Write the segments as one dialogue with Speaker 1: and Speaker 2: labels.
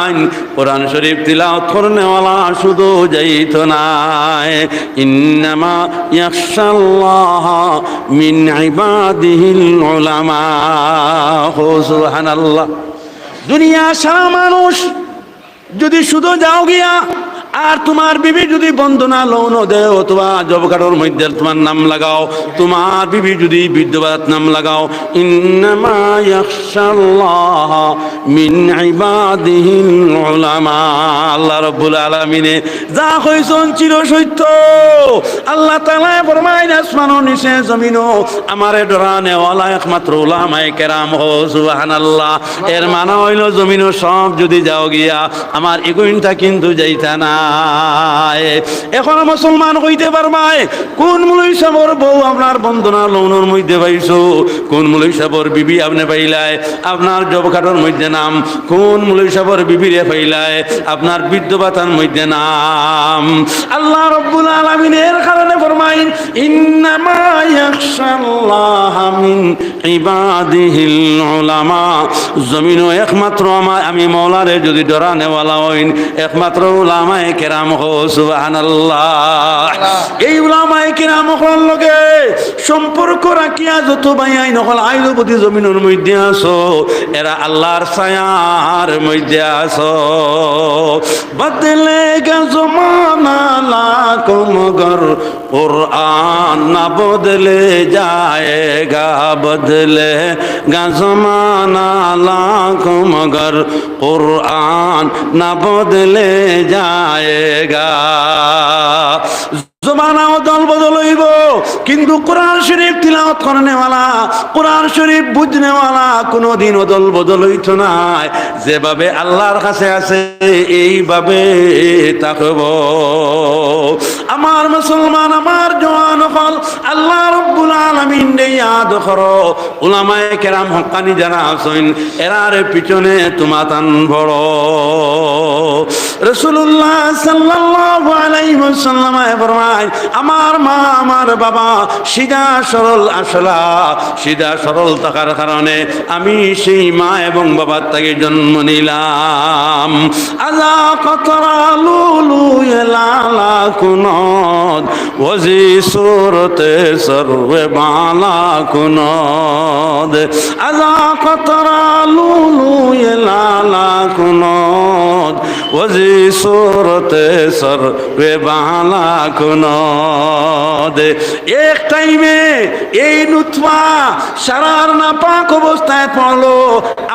Speaker 1: ফরমাইন কোরআন শরীফ তিলাওয়াত করনেওয়ালা শুধু যাইত নাই, ইন্নামা ইয়াখশাল্লাহ মিন ইবাদিহিল উলামা। সুবহানাল্লাহ। দুনিয়া সারা মানুষ যদি শুধু যাও গিয়া আর তোমার বিবি যদি বন্দনা লৌন দেও, তোমার জবকাটোর মধ্যে তোমার নাম লাগাও, তোমার বিবি যদি বিদ্যবাত নাম লাগাও, ইন্নামা ইয়াখশাল্লাহ মিন ইবাদিহিল উলামা। আল্লাহ রাব্বুল আলামিনে যা কইছেন চির সত্য। আল্লাহ তাআলা ফরমায় আসমানো নিচে জমিনও আমারে ডরানেওয়ালা একমাত্র উলামায়ে কেরাম। হো সুবহানাল্লাহ। এর মানে হইল জমিনও সব যদি যাও গিয়া আমার এগুইনটা কিন্তু যাইতা না। এখন মুসলমান হইতে পারবাই কোন মুলই সাবর বউ আপনার বন্দনা লৌনের মধ্যে পাইছো, কোন মুলই সাবর বিবি আপনি পাইলাই আপনার জবকাটোর মধ্যে নাম, কোন মুলই সাবর বিবিরে পাইলাই আপনার বিদ্যবাতার মধ্যে নাম। আল্লাহ রাব্বুল আলামিনের কারণে ফরমাইন ইন্নামা ইয়াখশাল্লাহ মিন ইবাদিহিল উলামা। জমিনও একমাত্র আমি মওলারে যদি ডরানেওয়ালা হইন একমাত্র উলামায়ে কেরাম। হো সুবহানাল্লাহ। এই উলামায়ে কেরাম হল লগে সম্পর্ক রাখিয়া যত ভাই আইন হল আইলো প্রতি জমিনের মধ্যে আসো, এরা আল্লাহর ছায়ার মধ্যে আসো। বদলেগা জমানা লাখো মগর কুরআন না বদলে যায়েগা, বদলেগা জমানা লাখো মগর কুরআন না বদলে যায়েগা। জমানাও দল বদল হইব কিন্তু কোরআন শরীফ তিলাওয়াত করনেওয়ালা, কোরআন শরীফ বুঝনেওয়ালা কোনোদিন দল বদল হইতো না। যেভাবে আল্লাহর কাছে আছে এইভাবে থাকব। আমার মুসলমান, আমার জওয়ান হল আল্লাহ রাব্বুল আলামিন ইয়াদ করো। উলামায়ে কেরাম হক্কানি যারা আছেন এরার পিছনে তোমাতান বড়। রাসূলুল্লাহ সাল্লাল্লাহু আলাইহি ওয়াসাল্লাম ফরমায় আমার মা আমার বাবা সিধা সরল আসলা, সিধা সরল থাকার কারণে আমি সেই মা এবং বাবার থেকে জন্ম নিলাম। আলা কতরা লুলু এলালা কুনদ ওজি সুরতে সর্বে বালা কুনদ। আলা কতরা লুলু এলালা কুনদ ওজি সুরতে সর্বে বালা কুনদ। এক টাইমে এই নুতফা সারার নাপাক অবস্থায় পড়লো।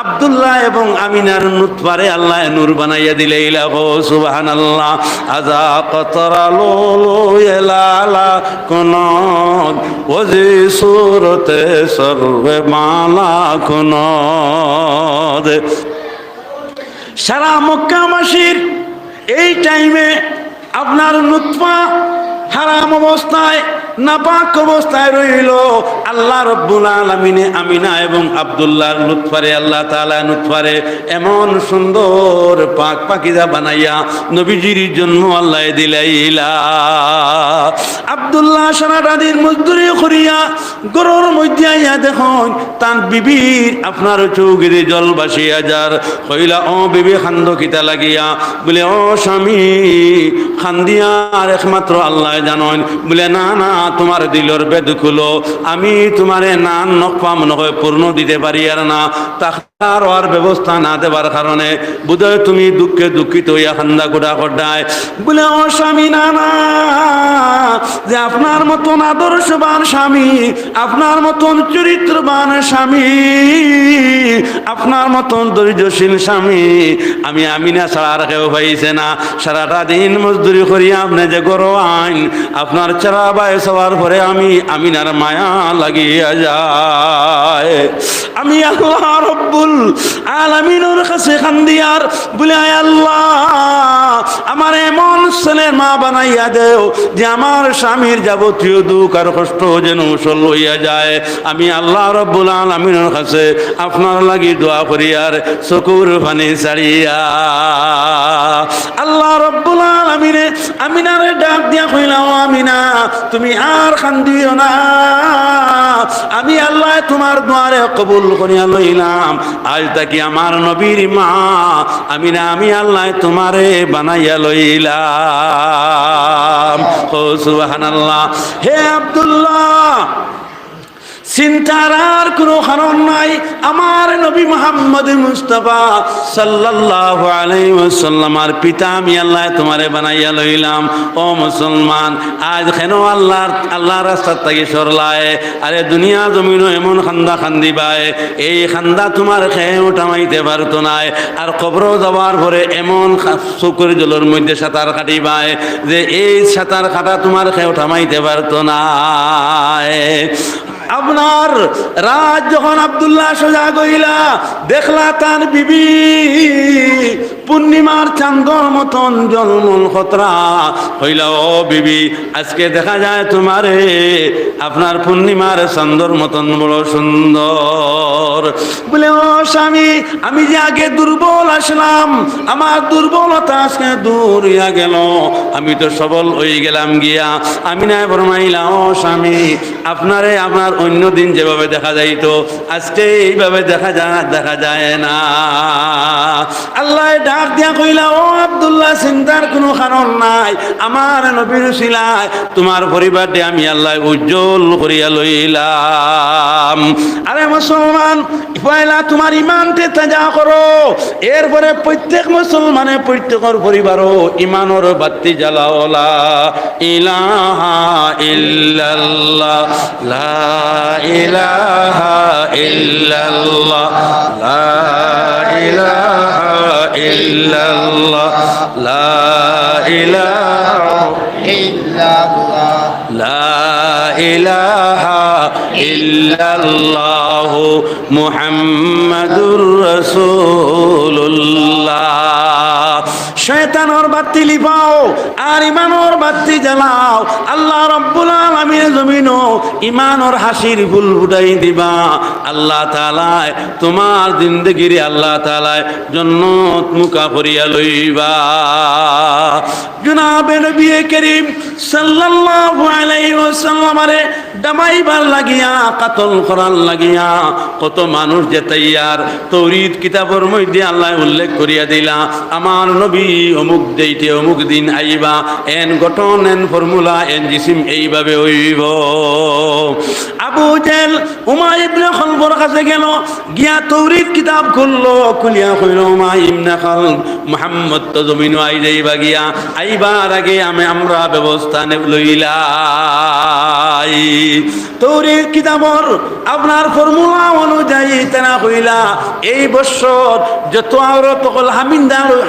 Speaker 1: আব্দুল্লাহ এবং আমিনার নুতফারে আল্লাহ নূর বানাইয়া দিলে। ইলাহু সুবহানাল্লাহ। আযা কতরা লুলু এলালা কুনদ ওজি সুরতে সর্বে বালা কুনদ। সারা মক্কাবাসীর এই টাইমে আপনার নুতফা হারাম অবস্থায় নাপাক অবস্থায় রইল। আল্লাহ রাব্বুল আলামিনে আমিনা এবং আব্দুল্লাহর নুতফারে আল্লাহ তাআলা নুতফারে এমন সুন্দর পাক পাকিজা বানাইয়া নবীজির জন্ম আল্লাহ দিলাইলা। আব্দুল্লাহ সারাটা দিন মজদুরি করিয়া গরুর মধ্যে আইয়া দেখুন তার বিবির আপনার চৌকিতে জল বাসিয়া যার কইলা ও বিবি খান্দ কিতা লাগিয়া, বলে ও স্বামী খান্দিয়ার একমাত্র আল্লাহ জানেন। বলে না না তোমার দিলর বেদ খুলো, আমি তোমারে নান নকপাম নয় পূর্ণ দিতে পারি আর না, তার আর ব্যবস্থা না দেবার কারণে বোধহয় তুমি দুঃখে দুঃখিত হইয়া খান্দা গোড়া কড্ডায়। বলে ও স্বামী না না, যে আপনার মতন আদর্শবান স্বামী, আপনার মতন চরিত্রবান স্বামী, আপনার মতন ধৈর্যশীল স্বামী আমি আমিনা ছাড়া আর কেউ পাইছে না। সারাটা দিন মজদুরি করিয়া আপনি যে গরো আইন আপনার চেরা বাই সবার পরে আমি আমিনার মায়া লাগিয়া যায়। আমি আল্লাহ রব্বুল আলামিনের কাছে খান্দিয়ার বলে আয় আল্লাহ আমার এমন ছেলের মা বানাইয়া দেও যে আমার স্বামীর যাবতীয় দুঃখ আর কষ্ট যেন মুসল হইয়া যায়। আমি আল্লাহ রব্বুল আলামিনের কাছে আপনার লাগি দোয়া করি আর চকুর পানি ছাড়িয়া। আল্লাহ রব্বুল আলামিনে আমিনারে ডাক দিয়া কইলাম, আমিনা তুমি আর কান্দিও না, আমি আল্লাহ তোমার দোয়ারে কবুল করিয়া লইলাম। আজ তাকি আমার নবীর মা আমিনা আমি আল্লাহ তোমারে বানাইয়া লইলাম। ও সুবহানাল্লাহ। হে আব্দুল্লাহ, চিন্তার আর কোনো কারণ নাই। আমার নবী মুহাম্মদ মুস্তাফা সাল্লাল্লাহু আলাইহি ওয়াসাল্লামের পিতা আমি আল্লাহ তোমারে বানাইয়া লইলাম। ও মুসলমান, আজ কেন আল্লাহর রাস্তা থেকে সরলায়? আরে দুনিয়া জমিনও এমন খান্দা খান্দি বায়, এই খান্দা তোমার খেয়ে উঠামাইতে পারতো না। আর কবর যাওয়ার পরে এমন চকুর জলের মধ্যে সাঁতার কাটিবায় যে এই সাঁতার কাটা তোমার খেয়ে উঠামাইতে পারতো না। আপনার রাত যখন আব্দুল্লাহ সোজা গইলা দেখলা তার বিবি পূর্ণিমার চাঁদর মতন জলমল খতরা হইলা। ও বিবি, আজকে দেখা যায় তোমারে আপনার পূর্ণিমার চাঁদর মতন বড় সুন্দর। বলে, ও স্বামী, আমি যে আগে দুর্বল আসলাম, আমার দুর্বলতা আজকে দূর হইয়া গেল, আমি তো সবল হয়ে গেলাম গিয়া। আমি না ফরমাইলা, ও স্বামী, আপনারে আপনার অন্য দিন যেভাবে দেখা যাইতো আজকে এইভাবে দেখা যায় না। আল্লাহ ডাক দিয়া কইলা, ও আব্দুল্লাহ, চিন্তার কোনো কারণ নাই, আমার নবীর উসিলায় তোমার পরিবারটি আমি আল্লাহ উজ্জ্বল করিয়া লইলাম। আরে মুসলমান, পয়লা তোমার ইমানকে তাজা করো, এরপরে প্রত্যেক মুসলমানের প্রত্যেকের পরিবারও ইমানের বাতি জ্বালাও। লা ইলাহা ইল্লাল্লাহ, লা ইলাহা ইল্লাল্লাহ, লা ইলাহা ইল্লাল্লাহ, লা ইলাহা ইল্লাল্লাহ, লা ইলাহা ইল্লাল্লাহ মুহাম্মাদুর রাসূলুল্লাহ। শয়তানের বাতি লিপাও আর ইমানের বাতি জ্বালাও। আল্লাহ রব্বুল আলামিনের জমিনও ইমানের হাসির ফুল ফুটাই দিবা। আল্লাহ তাআলা তোমার জিন্দেগিরে আল্লাহ তাআলা জান্নাত মুকা করিয়া লইবা। জনাবে নবী করিম সাল্লাল্লাহু আলাইহি ওয়াসাল্লামরে দামাইবার লাগিয়া, কাতল করার লাগিয়া কত মানুষ যে তৈয়ার। তৌরাত কিতাবের মধ্যে আল্লাহ উল্লেখ করিয়া দিলা, আমার নবী অমুক দেইতে অমুক দিন আইবা, এন গঠন এন ফর্মুলা এন জিসিম এইভাবে হইব। আবু জেল উমাইয়া ইবনে খালফের কাছে গেল, গিয়া তৌরাত কিতাব খুললো, খুলিয়া কইল, উমাইয়া ইবনে খালফ, মুহাম্মদ তো জমিন আই যাইবা গিয়া, আইবার আগে আমরা ব্যবস্থা লইলাই। তৌরাত কিতাবর আপনার ফর্মুলা অনুযায়ী তেনা কইলা, এই বছর যত আওরত হল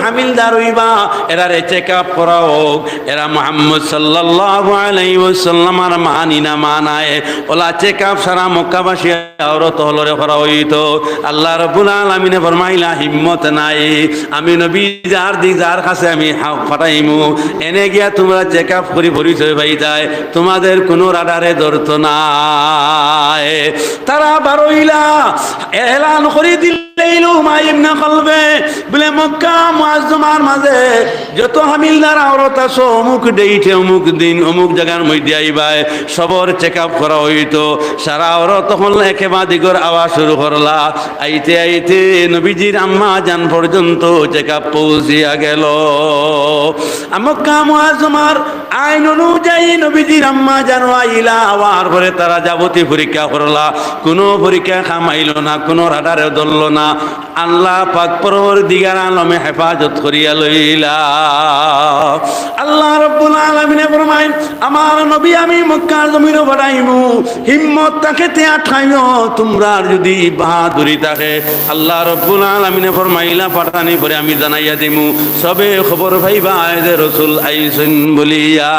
Speaker 1: হামিলদার হইবা এরারে চেক আপ করা হোক। এরা মুহাম্মদ সাল্লাল্লাহু আলাইহি ওয়াসাল্লামের মানি না মানায়, ওলা চেক আপ সারা মক্কাবাসী আওরত হলরে করা হইতো। আল্লাহ রাব্বুল আলামিনে ফরমাইলা, হিম্মত নাই, আমি নবী যার কাছে আমি পাঠাইমু, এনে গিয়া তোমরা চেক আপ করি পরিচয় পাইতায়, তোমাদের কোনো রাডারে ধরত না। তারা বারইলা এলান করে দিল উমাইয়া ইবনে খালফে, বলে মক্কা মুআজ্জমার মাঝে যত হামিলদার আওরত আছো অমুক ডেইটে অমুক দিন অমুক জায়গার মধ্যে আইবায়, সবর চেক আপ করা হইতো। সারা আওরত তখন একেবারে দিগর আওয়াজ শুরু করলা। আইতে আইতে নবীজির আম্মা জান পর্যন্ত চেক আপ পৌঁছিয়া গেল। মক্কা মুআজ্জমার আইন অনুযায়ী নবীজির আম্মা জান আইলা, আওয়ার পরে তারা যাবতীয় পরীক্ষা করলা, কোনো পরীক্ষা খামাইল না, কোনো রাডারে ধরল না। আল্লাহ পাক পরওয়ারদিগার আলমে হেফাজত করিয়া লইলা। আল্লাহ রাব্বুল আলামিনে ফরমায়, আমার নবী আমি মক্কার জমিনে পাঠাইমু, হিম্মত তাকে তে আঠাইও, তোমরা যদি বাহাদুরি থাকে আল্লাহ রাব্বুল আলামিনে ফরমাইলা, পাঠানি পরে আমি জানাইয়া দিমু, সবে খবর পাইবা যে রাসূল আইছেন বলিয়া।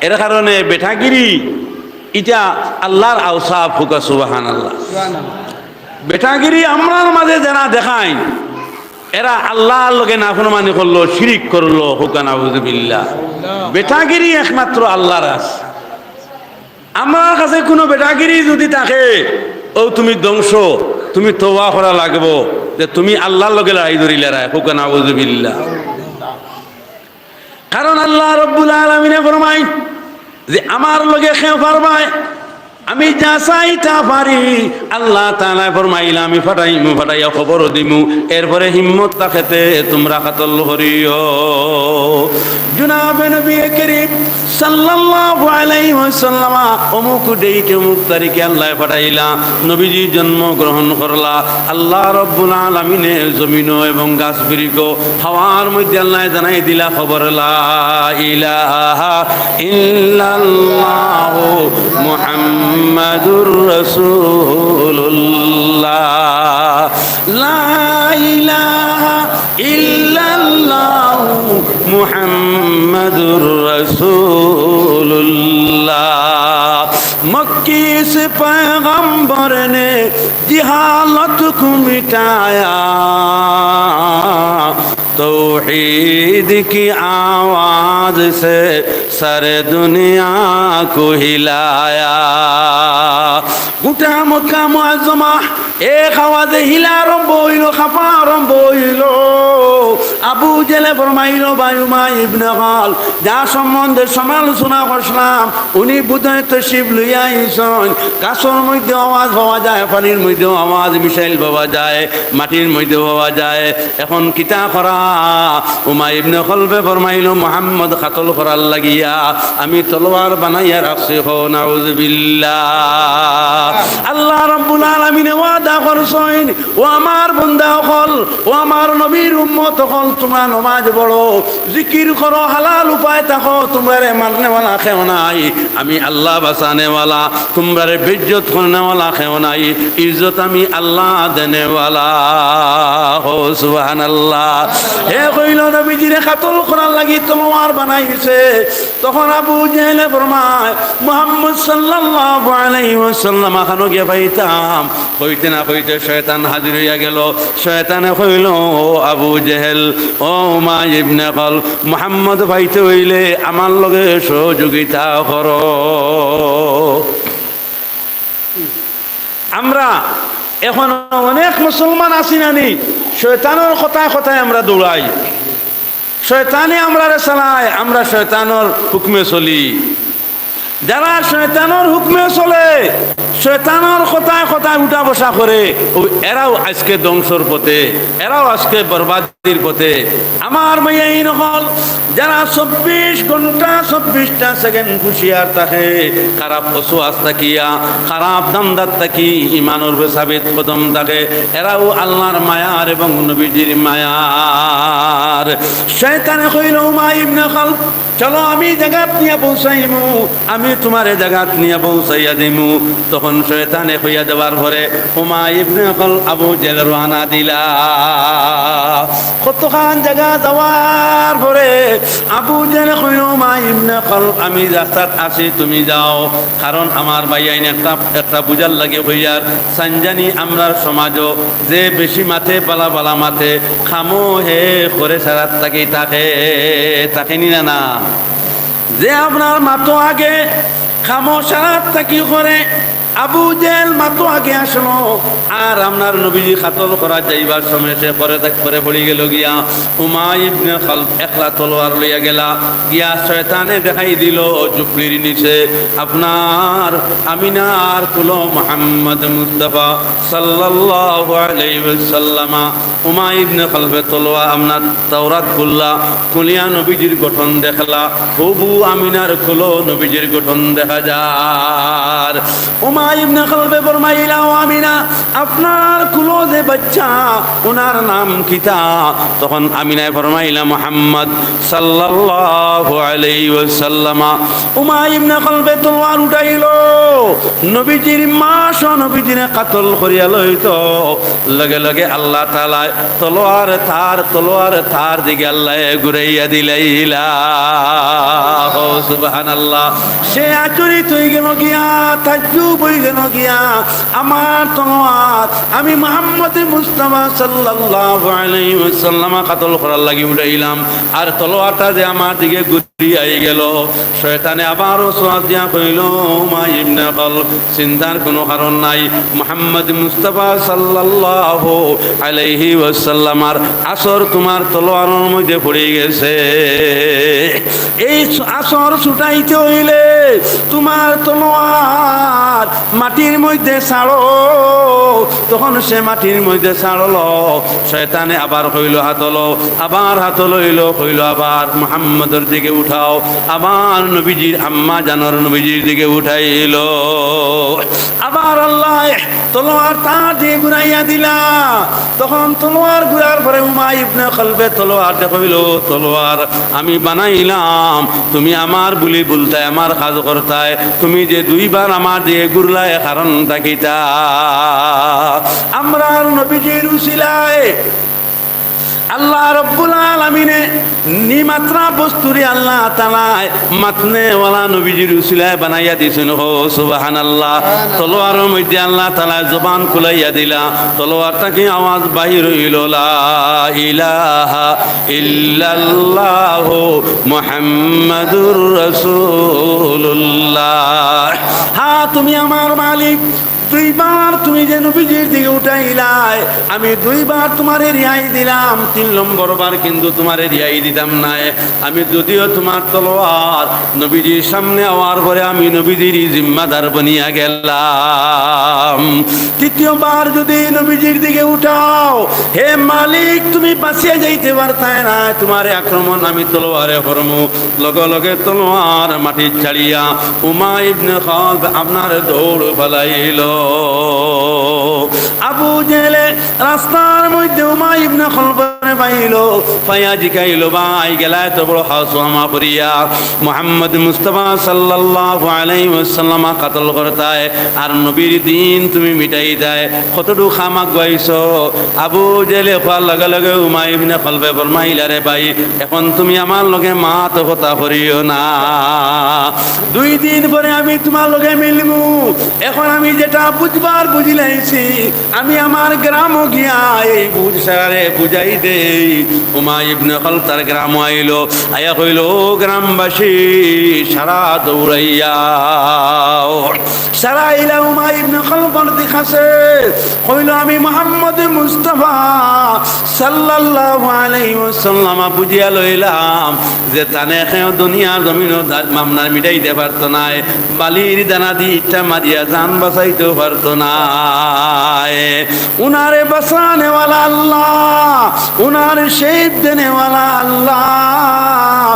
Speaker 1: এর কারণে বেটাগিরি এটা আল্লাহর আওসাফ হুকা। সুবহানাল্লাহ। বেটাগিরি আমরার মাঝে যারা দেখায় এরা আল্লাহর লগে নাফরমানি করলো, শিরিক করলো, হুকা নাউযুবিল্লাহ। বেটাগিরি একমাত্র আল্লাহর আছে। আমার কাছে কোনো বেটাগিরি যদি থাকে, ও তুমি ধ্বংস, তুমি তওবা করা লাগবো যে তুমি আল্লাহর লগে লড়াই ধরিলে রায়, হুকা নাউযুবিল্লাহ। কারণ আল্লাহ রব্বুল আলামিনে ফরমায় যে আমার লগে কেউ পারবায়, আমি যা চাই তা পারি। আল্লাহ তাআলা ফরমাইলা আমি ফাটাইয়া খবর দিমু, এরপরে হিম্মত রাখতে তোমরা কাতল করিও। জনাবে নবী করিম সাল্লাল্লাহু আলাইহি ওয়াসাল্লাম অমুক ডেটে অমুক তারিখে আল্লাহ ফাটাইলা, নবীজি জন্মগ্রহণ করলা। আল্লাহ রব্বুল আলামিনে জমিন এবং গাছ বিরিক হাওয়ার মধ্যে আল্লাহ জানাই দিলা খবর, লা ইলাহা ইল্লাল্লাহ মুহাম্মাদুর রাসূলুল্লাহ, লা ইলাহা ইল্লাল্লাহ মুহাম্মাদুর রাসূলুল্লাহ। मक्की से पैगंबर ने जिहालत को मिटाया, तौहीद की आवाज से सारे दुनिया को हिलाया। গোটা মক্কা মুআজ্জমা এক আওয়াজে হিলা আরম্ভ হইল, খাপা আরম্ভ হইল। আবু জেলে ফরমাইল বায়ুমা ইবনে খাল, যা সম্বন্ধে সমালোচনা করছিলাম উনি বুধয় তশরিফ লইয়া আইসন। গাছের মধ্যে আওয়াজ পাওয়া যায়, পানির মধ্যে আওয়াজ, মিসাইল পাওয়া যায়, মাটির মধ্যে পাওয়া যায়। এখন কিতা করা? উমা ইবনে খলবে ফরমাইল মুহাম্মদ কাতল করার লাগিয়া আমি তলোয়ার বানাইয়া রাখছি। হো নাউযুবিল্লাহ। আল্লাহ রাব্বুল আলামিন ওয়াদা করছেন, ও আমার বান্দা হল, ও আমার নবীর উম্মত হল, তোমরা নামাজ পড়ো, জিকির করো, হালাল উপায় থাকো, তোমরা মারনেওয়ালা কেউ নাই, আমি আল্লাহ বাঁচানেওয়ালা, তোমরা বেইজ্জত করনেওয়ালা কেউ নাই, ইজ্জত আমি আল্লাহ দেনেওয়ালা। ও সুবহানাল্লাহ। হে কইল নবীজিরে কাতল করার লাগি তলোয়ার বানাইছে। তখন আবু জেহেল ফরমায় মুহাম্মদ সাল্লাল্লাহু আলাইহি ওয়াসাল্লাম খানো গিয়া পাইতাম, কইতে না কইতে শয়তান হাজির হইয়া গেল। শয়তানে কইল ও আবু জেহেল, ও মা ইবনে খাল, মুহাম্মদ পাইতে হইলে আমার লগে সহযোগিতা করো। আমরা এখন অনেক মুসলমান আছি নানি, শয়তানের কথায় কথায় আমরা দৌড়াই, শয়তানে আমরা চালায়, আমরা শয়তানের হুকমে চলি। যারা শয়তানের হুকমে চলে, শয়তানের কথায় কথায় উঠা বসা করে, এরাও আজকে ধ্বংসর পথে, এরাও আজকে বরবাদির পথে। আমার মাইয়া এই নকল যারা 24 ঘন্টা 24টা সেকেন্ড হুঁশিয়ার থাকে, খারাপ ওয়াসওয়াস তাকিয়া, খারাপ দান্দাত তাকি ইমানের সাবিত কদম থাকে, এরাও আল্লাহর মায়ার এবং নবীজির মায়ার। শয়তানে কইল উমা ইবনে খালদ, চলো আমি জায়গাত নিয়ে পৌঁছাইমু, আমি তোমারে জায়গাত নিয়ে পৌঁছাইয়া দিমু। তখন শয়তানে কইয়া দেওয়ার পরে উমা ইবনে খালদ আবু জেহেল রওনা দিলা। কতখান জায়গা যাওয়ার পরে আবু জেহেল কইল উমা ইবনে খালদ, আমি রাস্তাত আছি, তুমি যাও। কারণ আমার ভাই আইন একটা বুঝার লাগে হইয়ার সানজানি আমরার সমাজও যে বেশি মাথে পালা পালা মাথে খামো হে করে সারাত তাকে তাকেনি না, যে আপনার মাতো আগে খামো সারাত তাকি করে। আবু জেহেল মাতো আগে আসলো, আর আপনার নবীজি কাতল করা যাইবার সময় সে পরে পড়ে গেল গিয়া। উমা ইবনে খালদ একলা তলোয়ার লইয়া গেলা গিয়া শয়তানে দেখাই দিল ঝুপড়ির নিচে আপনার আমিনার কুলো মুহাম্মদ মুস্তাফা সাল্লাল্লাহু আলাইহি ওয়াসাল্লাম। উমা ইবনে খালদে তলোয়ার আপনার তাওরাত খুললা, কুলিয়া নবীজির গঠন দেখলা, হবু আমিনার কুলো নবীজির গঠন দেখা যার। উমা ইবনে খালদ ফরমাইলা ও আমিনা, আপনার কুলো যে বাচ্চা ওনার নাম কিতা? তখন আমিনায় ফরমাইলা মুহাম্মদ সাল্লাল্লাহু আলাইহি ওয়াসাল্লাম। উমা ইবনে খালদ তলোয়ার উঠাইল, নবীজির মা সহ নবীজিরে কাতল করিয়া লইত। লগে লগে আল্লাহ তাআলা তলোয়ার তার দিকে আল্লাহ ঘুরাইয়া দিলাইলা। সুবহানাল্লাহ। সে আচরিত হয়ে গেল গিয়া, তাজ্জুব হয়ে গেল গিয়া আমার তলোয়ার আমি মুহাম্মদ মুস্তাফা সাল্লাল্লাহু আলাইহি ওয়াসাল্লাম কাতল করার লাগি উঠাইলাম, আর তলোয়ারটা যে আমার দিকে ঘুরিয়ে গেল। শয়তানে আবারও সোয়াজ দিয়া কইল, উমাই ইবনে খালফ, চিন্তার কোনো কারণ নাই, মুহাম্মদ মুস্তাফা সাল্লাল্লাহু আলাইহি ওয়াসাল্লামার আসর তোমার তলোয়ারের মধ্যে পড়ে গেছে। এই আসর ছুটাইতে হইলে তোমার তলোয়ার মাটির মধ্যে ছাড়ো। তখন সে মাটির মধ্যে ছাড়ল। শয়তানে আবার কইল হাত লো, আবার হাত লইল, কইল আবার মুহাম্মদের দিকে উঠাও, আবার নবীজির আম্মা জানর নবীজির দিকে উঠাইল। আবার আল্লাহ তলোয়ার তার দিয়ে ঘুরাইয়া দিলা। তখন তলোয়ার ঘুরার পরে উমাই ইবনে খালফে তলোয়ার কইল, তলোয়ার আমি বানাইলাম, তুমি আমার বুলি বলতায়, আমার কাজ করতায়, তুমি যে দুইবার আমার দিয়ে ঘুরলায় কারণটা কিটা? আমরা নবীজির উসিলায় আল্লাহ রব্বুল আলামিনে নিমাত্রা বস্তুরে আল্লাহ তাআলা মাতনেওয়ালা নবীজির উসিলায় বানাইয়া দিয়েছেন। হো সুবহানাল্লাহ। তলোয়ারের মধ্যে আল্লাহ তাআলা জবান খুলাইয়া দিলা, তলোয়ারটাকে আওয়াজ বাহির হইল, লা ইলাহা ইল্লাল্লাহু মুহাম্মাদুর রাসূলুল্লাহ। হ্যাঁ, তুমি আমার মালিক। দুইবার তুমি যে নবীজির দিকে উঠাইলাই, আমি দুইবার তোমারে রিয়াই দিলাম, 3 নম্বর বার কিন্তু তোমারে রিয়াই দিতাম নাই। আমি যদিও তোমার তলোয়ার নবীজির সামনে আওয়ার পরে আমি নবীজির জিম্মাদার বনিয়া গেলাম। 3য়বার যদি নবীজির দিকে উঠাও, হে মালিক তুমি বাঁচিয়ে যাইতে পারতায় না, তোমার আক্রমণ আমি তলোয়ারে করমু। লগে লগে তলোয়ার মাটি ছাড়িয়া উমাই ইবনে খালফ আপনার দৌড় ফেলাইল। আবু জেলে রাস্তার মধ্যে উমাই ইবনে খালফে পাইল, পাইয়া জিকাইল, ভাই গেলা এত বড় হাসুয়ামা পড়িয়া মুহাম্মদ মুস্তাফা সাল্লাল্লাহু আলাইহি ওয়াসাল্লাম কাতল করতায়, আর নবীর দিন তুমি মিটাই দেয়, কতটুকু খামাক গাইছো? আবু জেলে খোয়ার লগে লগে উমাই ইবনে খালফে ফরমাইলা, রে ভাই এখন তুমি আমার লগে মাত কথা করিও না, 2 দিন পরে আমি তোমার লগে মিলমু। এখন আমি যেটা বুঝবার বুঝিলাইছি, আমি আমার গ্রাম গিয়া এই বুঝ সারে বুঝাই দেই। উমাই ইবনে খালফ তার গ্রাম আইল, আয়া কইল, ও গ্রামবাসী সারা দৌড়াইয়া সারা ইলা উমাই ইবনে খালফর দেখাছে, কইল আমি মুহাম্মদ মুস্তাফা সাল্লাল্লাহু আলাইহি ওয়াসাল্লাম বুঝিয়া লইলাম যে তানে কেউ দুনিয়ার জমিন মামলা মিটাইতে পারতো না, বালির দানা দিয়ে ইচ্ছা মারিয়া জান বাঁচাইতেও পারতো না। উনারে বাঁচানেওয়ালা আল্লাহ, উনারে শেপ দেনেওয়ালা আল্লাহ।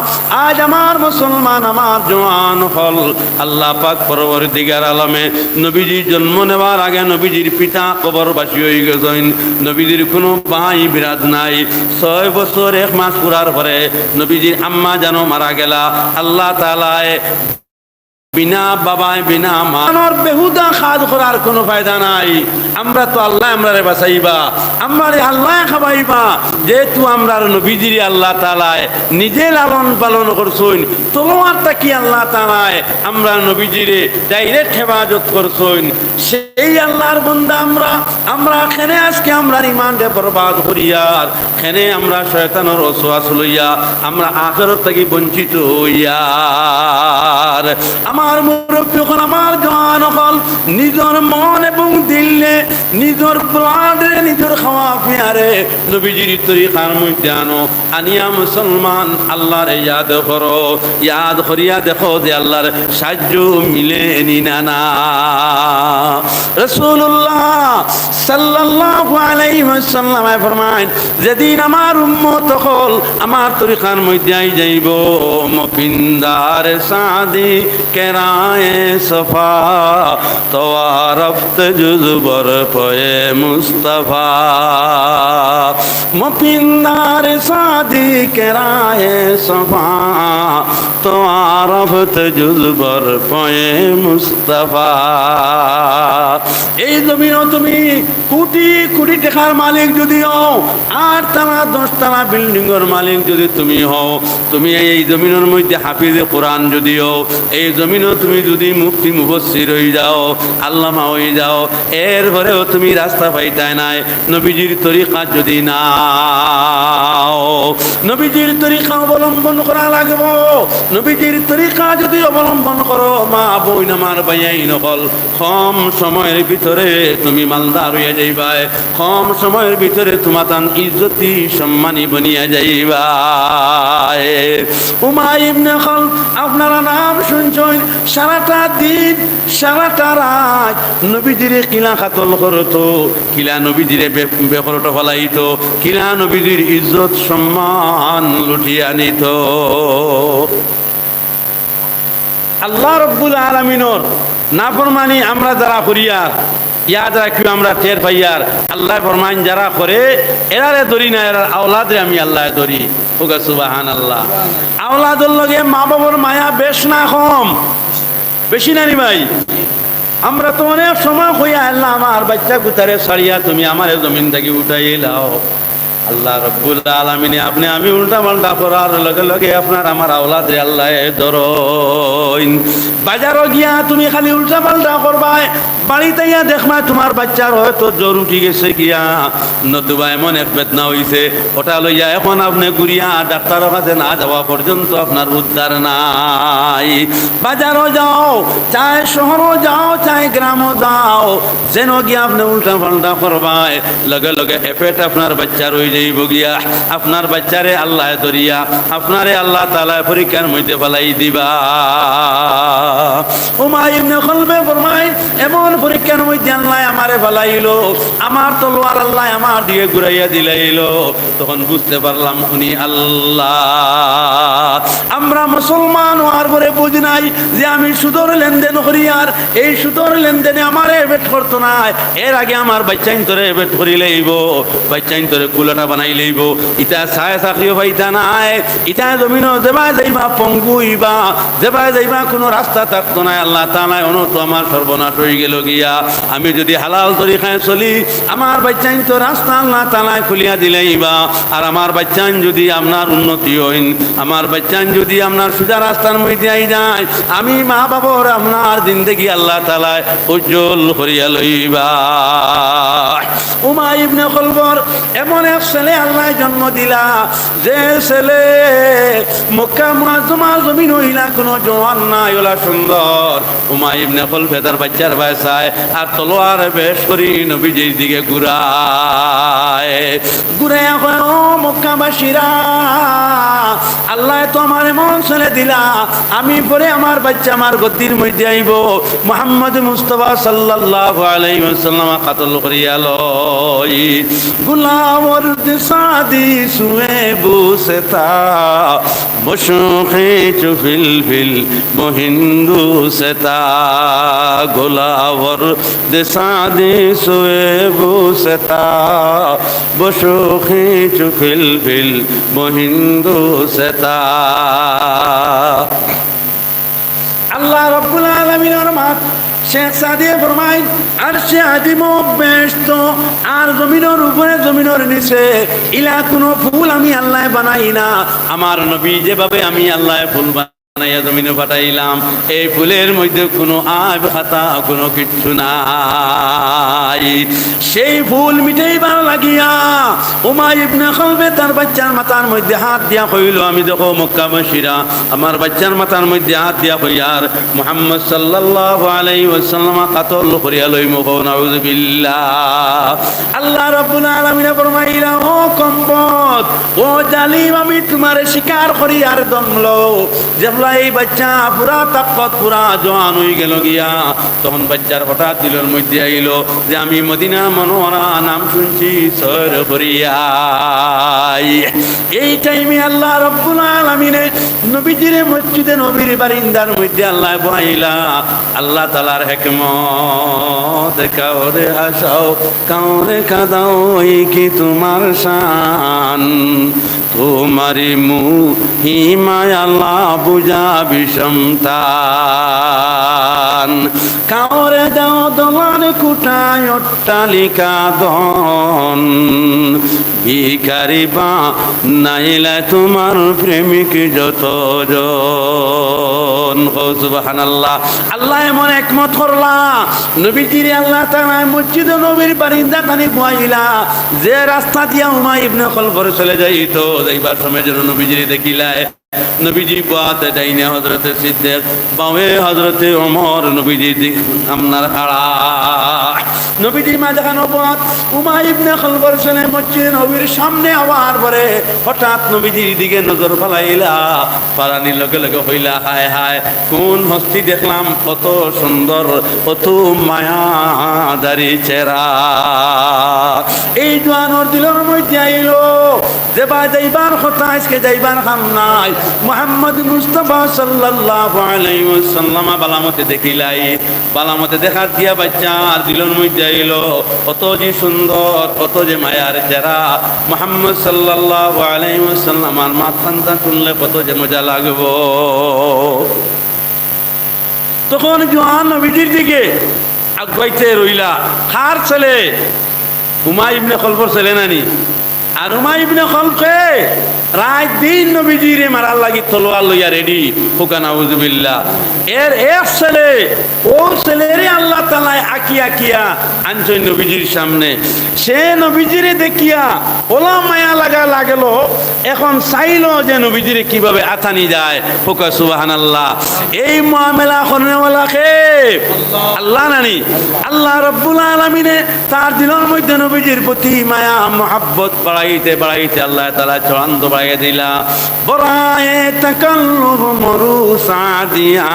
Speaker 1: আজ আমার মুসলমান, আমার জওয়ান হল আল্লাহ পাক পরবর্তীকার আলমে নবীজির জন্ম নেওয়ার আগে নবীজির পিতা কবরবাসী হয়ে গেছেন, নবীজির কোনো ভাই বিরাট নাই। 6 বছর 1 মাস পুরার পরে নবীজির আম্মা যেন মারা গেলা। আল্লাহ তাআলায় বিনা বাবায় বিনা মানর বেহুদা কাজ করার কোনো ফায়দা নাই। আমরা তো আল্লাহ আমরারে বাঁচাইবা, আমরারে আল্লাহ খাবাইবা, যেহেতু আমরার নবীজির আল্লাহ তাআলায় নিজে লালন পালন করছইন। তলোয়ারটা কি আল্লাহ তাআলায় আমরা নবীজিরে ডাইরেক্ট হেফাজত করছইন। সেই আল্লাহর বান্দা আমরা খেনে আজকে আমরার ইমানকে বরবাদ করিয়ার, খেনে আমরা শয়তানের ওয়াসওয়াস লইয়া আমরা আখিরাত থেকে বঞ্চিত হইয়ার। আমার মুরব্বী হল, আমার জওয়ান হল, নিজের মন এবং দিলে, নিজের প্রাণে, নিজের খাওয়া পিয়ারে নবীজির তরিকার মধ্যে আনো, আনিয়া মুসলমান আল্লাহর ইয়াদ করো, ইয়াদ করিয়া দেখো যে আল্লাহর সাহায্য মিলে নিনা না। রাসূলুল্লাহ সাল্লাল্লাহু আলাইহি ওয়াসাল্লাম ফরমায়, যেদিন আমার উম্মত হল আমার তরিকার মধ্যে আই যাইব, মপিন্দার সাদি কেরায়ে সফা তোয়ারফত জুজবর পয়ে মুস্তাফা, মপিন্দার সাদি কেরায়ে সফা তোয়ারফত জুজবর পয়ে মুস্তাফা। এই জমিনও তুমি কোটি কোটি টাকার মালিক যদি হও, 8 তলা 10 তলা বিল্ডিং এর মালিক যদি তুমি হও, তুমি এই জমিনের মধ্যে হাফিজে কোরআন যদি হও, এই জমিন জমিনও তুমি যদি মুফতি মুফাসসির হয়ে যাও, আল্লামা হয়ে যাও, এরপরেও তুমি রাস্তা পাইতায় নাই নবীজির তরিকা যদি নাও। নবীজির তরিকা অবলম্বন করা লাগবো। নবীজির তরিকা যদি অবলম্বন করো মা বোন আমার ভাইয়াই নকল, কম সময়ের ভিতরে তুমি মালদার হইয়া যাইবা, কম সময়ের ভিতরে তোমার তান ইজ্জতি সম্মানী বনিয়া যাইবা। উমাই ইবনে খালদ আপনারা নাম শুনছেন, সারাটা দিন সারাটা রাত নবীজিরে কিলা কাতল করতো, কিলা নবীজিরে বেকরট ফলাইতো, কিলা নবীজির ইজ্জত সম্মান লুটিয়া নিত। আল্লাহ রাব্বুল আলামিনের নাফরমানি আমরা যারা করিয়ার ইয়াদ রাখিও, আমরা টের পাইয়ার। আল্লাহ ফরমান যারা করে এরারে ধরি না, এরার আওলাদে আমি আল্লাহ ধরি। ওগা সুবহানাল্লাহ। আওলাদের লগে মা বাবার মায়া বেশ না কম? বেশি না নি ভাই? আমরা তো অনেক সময় হইয়া আল্লাহ আমার বাচ্চা কুতারে ছাড়িয়া তুমি আমার জমিন থেকে উঠাই লাও। আল্লাহ রব্বুল আলামিনে আপনি আমি উল্টা পাল্টা করার লগে লগে আপনার আমার আওলাদ রে আল্লাহ ধরইন। বাজারও গিয়া তুমি খালি উল্টা পাল্টা করবাই, বাড়িতে গিয়া দেখবা তোমার বাচ্চার হয়তো জ্বর উঠি গেছে গিয়া, নতুবা এমন এক বেদনা হইছে, ওটা লইয়া এখন আপনি ঘুরিয়া ডাক্তারের কাছে না যাওয়া পর্যন্ত আপনার উদ্ধার নাই। বাজারও যাও, চাই শহরও যাও, চাই গ্রামও যাও, যেন গিয়া আপনি উল্টা পাল্টা করবাই, লগে লগে এফেক্ট আপনার বাচ্চার হয়ে যাইব গিয়া। আপনার বাচ্চারে আল্লাহ ধরিয়া আপনারে আল্লাহ তাআলা পরীক্ষার মধ্যে ফেলাই দিবা। উমাই ইবনে খালবে ফরমায় এমন পরীক্ষার মধ্যে আল্লাহ আমারে ফেলাইলো, আমার তলোয়ার আল্লাহ আমার দিয়ে ঘুরাইয়া দিলাইলো, তখন বুঝতে পারলাম উনি আল্লাহ। আমরা মুসলমান হওয়ার পরে বুঝি নাই যে আমি সুদর লেনদেন করি, আর এই সুদর লেনদেনে আমার এবেট করতো না, এর আগে আমার বাচ্চাইন তোরে এবেট করি লইব, বাচ্চাইন তোরে কুলাটা বানাই লইব, ইটা ছায় চাকরিও পাইতা নাই, ইটা জমিনও দেবা যাইবা পঙ্গু হইবা, দেবা যাইবা কোনো রাস্তা থাকতো না। আল্লাহ তাআলা অনত আমার সর্বনাশ হয়ে গেল গিয়া। আমি যদি হালাল তরিকায় চলি আমার বাচ্চাইন তো রাস্তা আল্লাহ তাআলা খুলিয়া দিলাইবা, আর আমার বাচ্চাইন যদি আপনার উন্নতি হইন, আমার বাচ্চাইন যদি আপনার সোজা রাস্তার মধ্যে আই যায়, আমি মা বাবার আপনার জিন্দেগি আল্লাহ তাআলা উজ্জ্বল করিয়া লইবা। উমাই ইবনে খালবর এমন এক ছেলে আল্লাহ জন্ম দিলা, যে ছেলে মক্কা মুআজ্জামা জমিন হইলা কোনো জওয়ান নাই, ওলা সুন্দর। উমাই ইবনে খালবে তার বাচ্চার বয়সায় আর তলোয়ার বেশ করি নবীজির দিকে ঘুরায় ঘুরাইয়া কয়, ও মক্কাবাসীরা, আল্লাহ তো আমার এমন ছেলে দিলা, আমি পরে আমার বাচ্চা আমার গদ্দির মধ্যে আইব, মুহাম্মদ মুস্তাফা সাল্লাল্লাহু আলাইহি ওয়াসাল্লাম কাতল করিয়া লই। গুলামর সাদি সুয়ে বুসতা বশুখে চুফিল ফিল মহিন্দু সেতা, গোলাবর সাদি সুয়ে বুসতা বশুখে চুফিল ফিল মহিন্দু সেতা। আল্লাহ রাব্বুল আলামিনের মাত শেখ সাদিয়ে ফরমাই, আর সে আদিম ব্যস্ত আর জমিনের উপরে জমিনের নিচে ইলা কোনো ফুল আমি আল্লাহ বানাই না। আমার নবী যেভাবে আমি আল্লাহ ফুল বানাইয়া জমিনে পাঠাইলাম, এই ফুলের মধ্যে কোনো আব খাতা কোনো কিচ্ছু নাই। সেই ফুল মিটাইবার লাগিয়া উমাই ইবনে খালবে তার বাচ্চার মাথার মধ্যে হাত দিয়া কইল, আমি দেখো মক্কাবাসীরা, আমার বাচ্চার মাথার মধ্যে হাত দিয়া কইয়ার মুহাম্মদ সাল্লাল্লাহু আলাইহি ওয়াসাল্লাম কাতল করিয়া লইমু। নাউযুবিল্লাহ। আল্লাহ রাব্বুল আলামিন ফরমাইলা, ও কম্বত, ও জালিম, আমি তোমারে শিকার করি আর দমলো। যেবলা এই বাচ্চা পুরা তাকত পুরা জওয়ান হয়ে গেল গিয়া, তখন বাচ্চার হঠাৎ দিলের মধ্যে আইল যে আমি মদিনা মনোহরা নাম শুনছি সর করিয়াই। এই টাইমে আল্লাহ রাব্বুল আলামিন নবীজির মসজিদে নবীর বারিন্দার মধ্যে আল্লাহ বহাইলা। আল্লাহ তাআলার হিকমত, কাউরে হাসাও কাউরে কাঁদাও এই কি তোমার শান, তোমারি মুহিমায় আল্লাহ বুঝা বিষমতান, কাউরে দাও তোমার কুটায় অট্টালিকা ধন, ভিখারি বা নাইলে তোমার প্রেমিক যতজন। ও সুবহানাল্লাহ। আল্লাহ এমন একমত করলা নবীজির আল্লাহ তাআলা মসজিদ নবীর বারিন্দা খানি বইলা যে রাস্তা দিয়া উমাই ইবনে খলফর চলে যাইতো যাইবার সময় যেন নবীজির দেখিলায় নবীজি বাতে ডাইনে হযরতে সিদ্দিক বামে হযরতে ওমর নবীজি আপনার খাড়া নবীজি মাঝখানে পথ উমাই ইবনে খলফর চলে মসজিদ নবীর সামনে আওয়ার পরে হঠাৎ নবীজির দিকে নজর ফলাইলা পারানির লগে লগে হইলা হায় হায় কোন হস্তি দেখলাম কত সুন্দর কত মায়াদারি চেহারা। এই জোয়ানোর দিলের মধ্যে আইলো যেবা যাইবার কথা আজকে যাইবার খাম নাই মুহাম্মদ মুস্তাফা সাল্লাল্লাহু আলাইহি ওয়াসাল্লাম বালামতে দেখিলাই বালামতে দেখার দিয়া বাচ্চার দিলের মধ্যে আইলো কত যে সুন্দর কত যে মায়ার চেহারা মুহাম্মদ সাল্লাল্লাহু আলাইহি ওয়াসাল্লাম আর মাথানটা শুনলে কত যে মজা লাগবো। তখন জোয়ান নবীজির দিকে আগাইতে রইলা খার ছেলে উমাই ইবনে খলফর ছেলে নানি আর উমাই ইবনে খলফে রাত দিন নবীজিরে মারার লাগি তলোয়ার লইয়া রেডি ফুকা নাউজুবিল্লাহ। এর এক ছেলে ও ছেলেরে আল্লাহ তাআলা আকিয়া আকিয়া আনছেন নবীজির সামনে। সে নবীজিরে দেখিয়া ওলা মায়া লাগলো এখন চাইলো যে নবীজিরে কিভাবে আথানি যায় ফুকা সুবহানাল্লাহ। এই মুআমেলা করনেওয়ালাকে আল্লাহ নানি আল্লাহ রাব্বুল আলামিনে তার দিলের মধ্যে নবীজির প্রতি মায়া মুহাব্বত বাড়াইতে বাড়াইতে আল্লাহ তাআলা চূড়ান্ত বাড়াইয়া দিলা বরায়ে তাকাল্লুব মরুসা দিয়া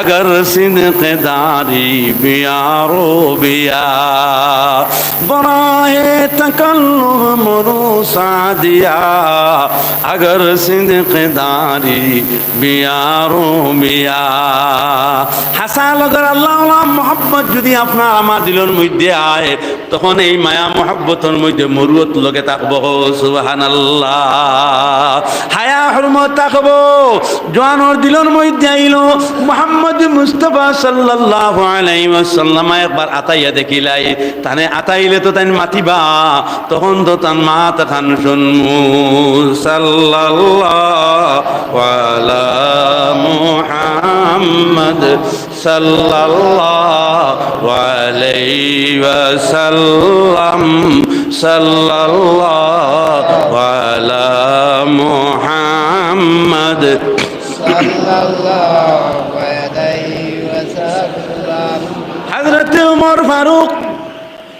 Speaker 1: अगर सिद्क़दारी बियारो बिया बनाए तकल्लुह मरूसा दिया अगर सिद्क़दारी बियारो बिया হাসাল अगर আল্লাহ মোহাব্বত যদি আপনার আমার দিলের মধ্যে আয় তখন এই মায়া মোহাব্বতের মধ্যে মরুত লগে থাকবো সুবহানাল্লাহ। হায়া হুরমত থাকবো জওয়ানোর দিলের মধ্যে আইলো মুহাম্মদ মুস্তাফা সাল্লাল্লাহু আলাইহি ওয়াসাল্লাম একবার আতাইয়া দেখিলাই তানে আতাইলে তো তাই মাতিবা তখন তো তান মাতা খান শুনমু সাল্লাল্লাহু আলা মুহাম্মদ সাল্লাল্লাহু আলাইহি ওয়াসাল্লাম সাল্লাল্লাহু আলা মুহাম্মদ হযরত ওমর ফারুক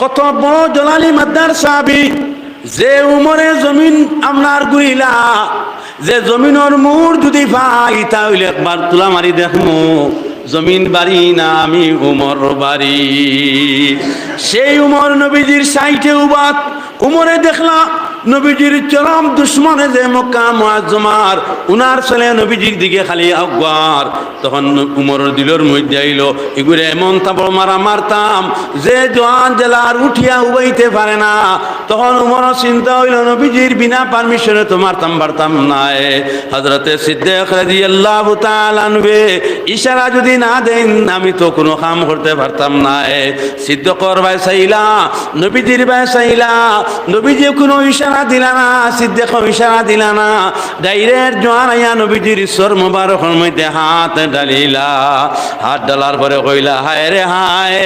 Speaker 1: কত বড় জলালি মাদ্দার সাহাবী যে উমরে জমিন আপনার গুইলা যে জমিনের মুর যদি পাই তাহলে একবার তুলা মারি দেখমু জমিন বাড়ি না আমি উমর বাড়ি। সেই উমর নবীজির সাইটে উবাত উমরে দেখলা নবীজির চরম দুশ্মনে যে মক্কা মুআজ্জমার উনার ছেলে নবীজির দিকে খালি আকবার তখন উমরের দিলের মধ্যে আইলো এগুলো এমন তাবড় মারা মারতাম যে জওয়ান জেলার উঠিয়া উবাইতে পারে না। তখন উমরের চিন্তা হইল নবীজির বিনা পারমিশনে তো মারতাম পারতাম না। হযরতে সিদ্দিক রাদিয়াল্লাহু তাআলা আনহু ইশারা যদি না দেন আমি তো কোনো কাম করতে পারতাম না। সিদ্দিকর ভাই চাইলা নবীজির ভাই চাইলা নবীজি কোনো ইশারা দিলা না সিদ্দিক ইশারা দিলা না ডাইরেক্ট জওয়ান আয়া নবীজির ঈশ্বর মুবারকের মধ্যে হাত ডালিলা। হাত ডালার পরে কইলা হায় রে হায়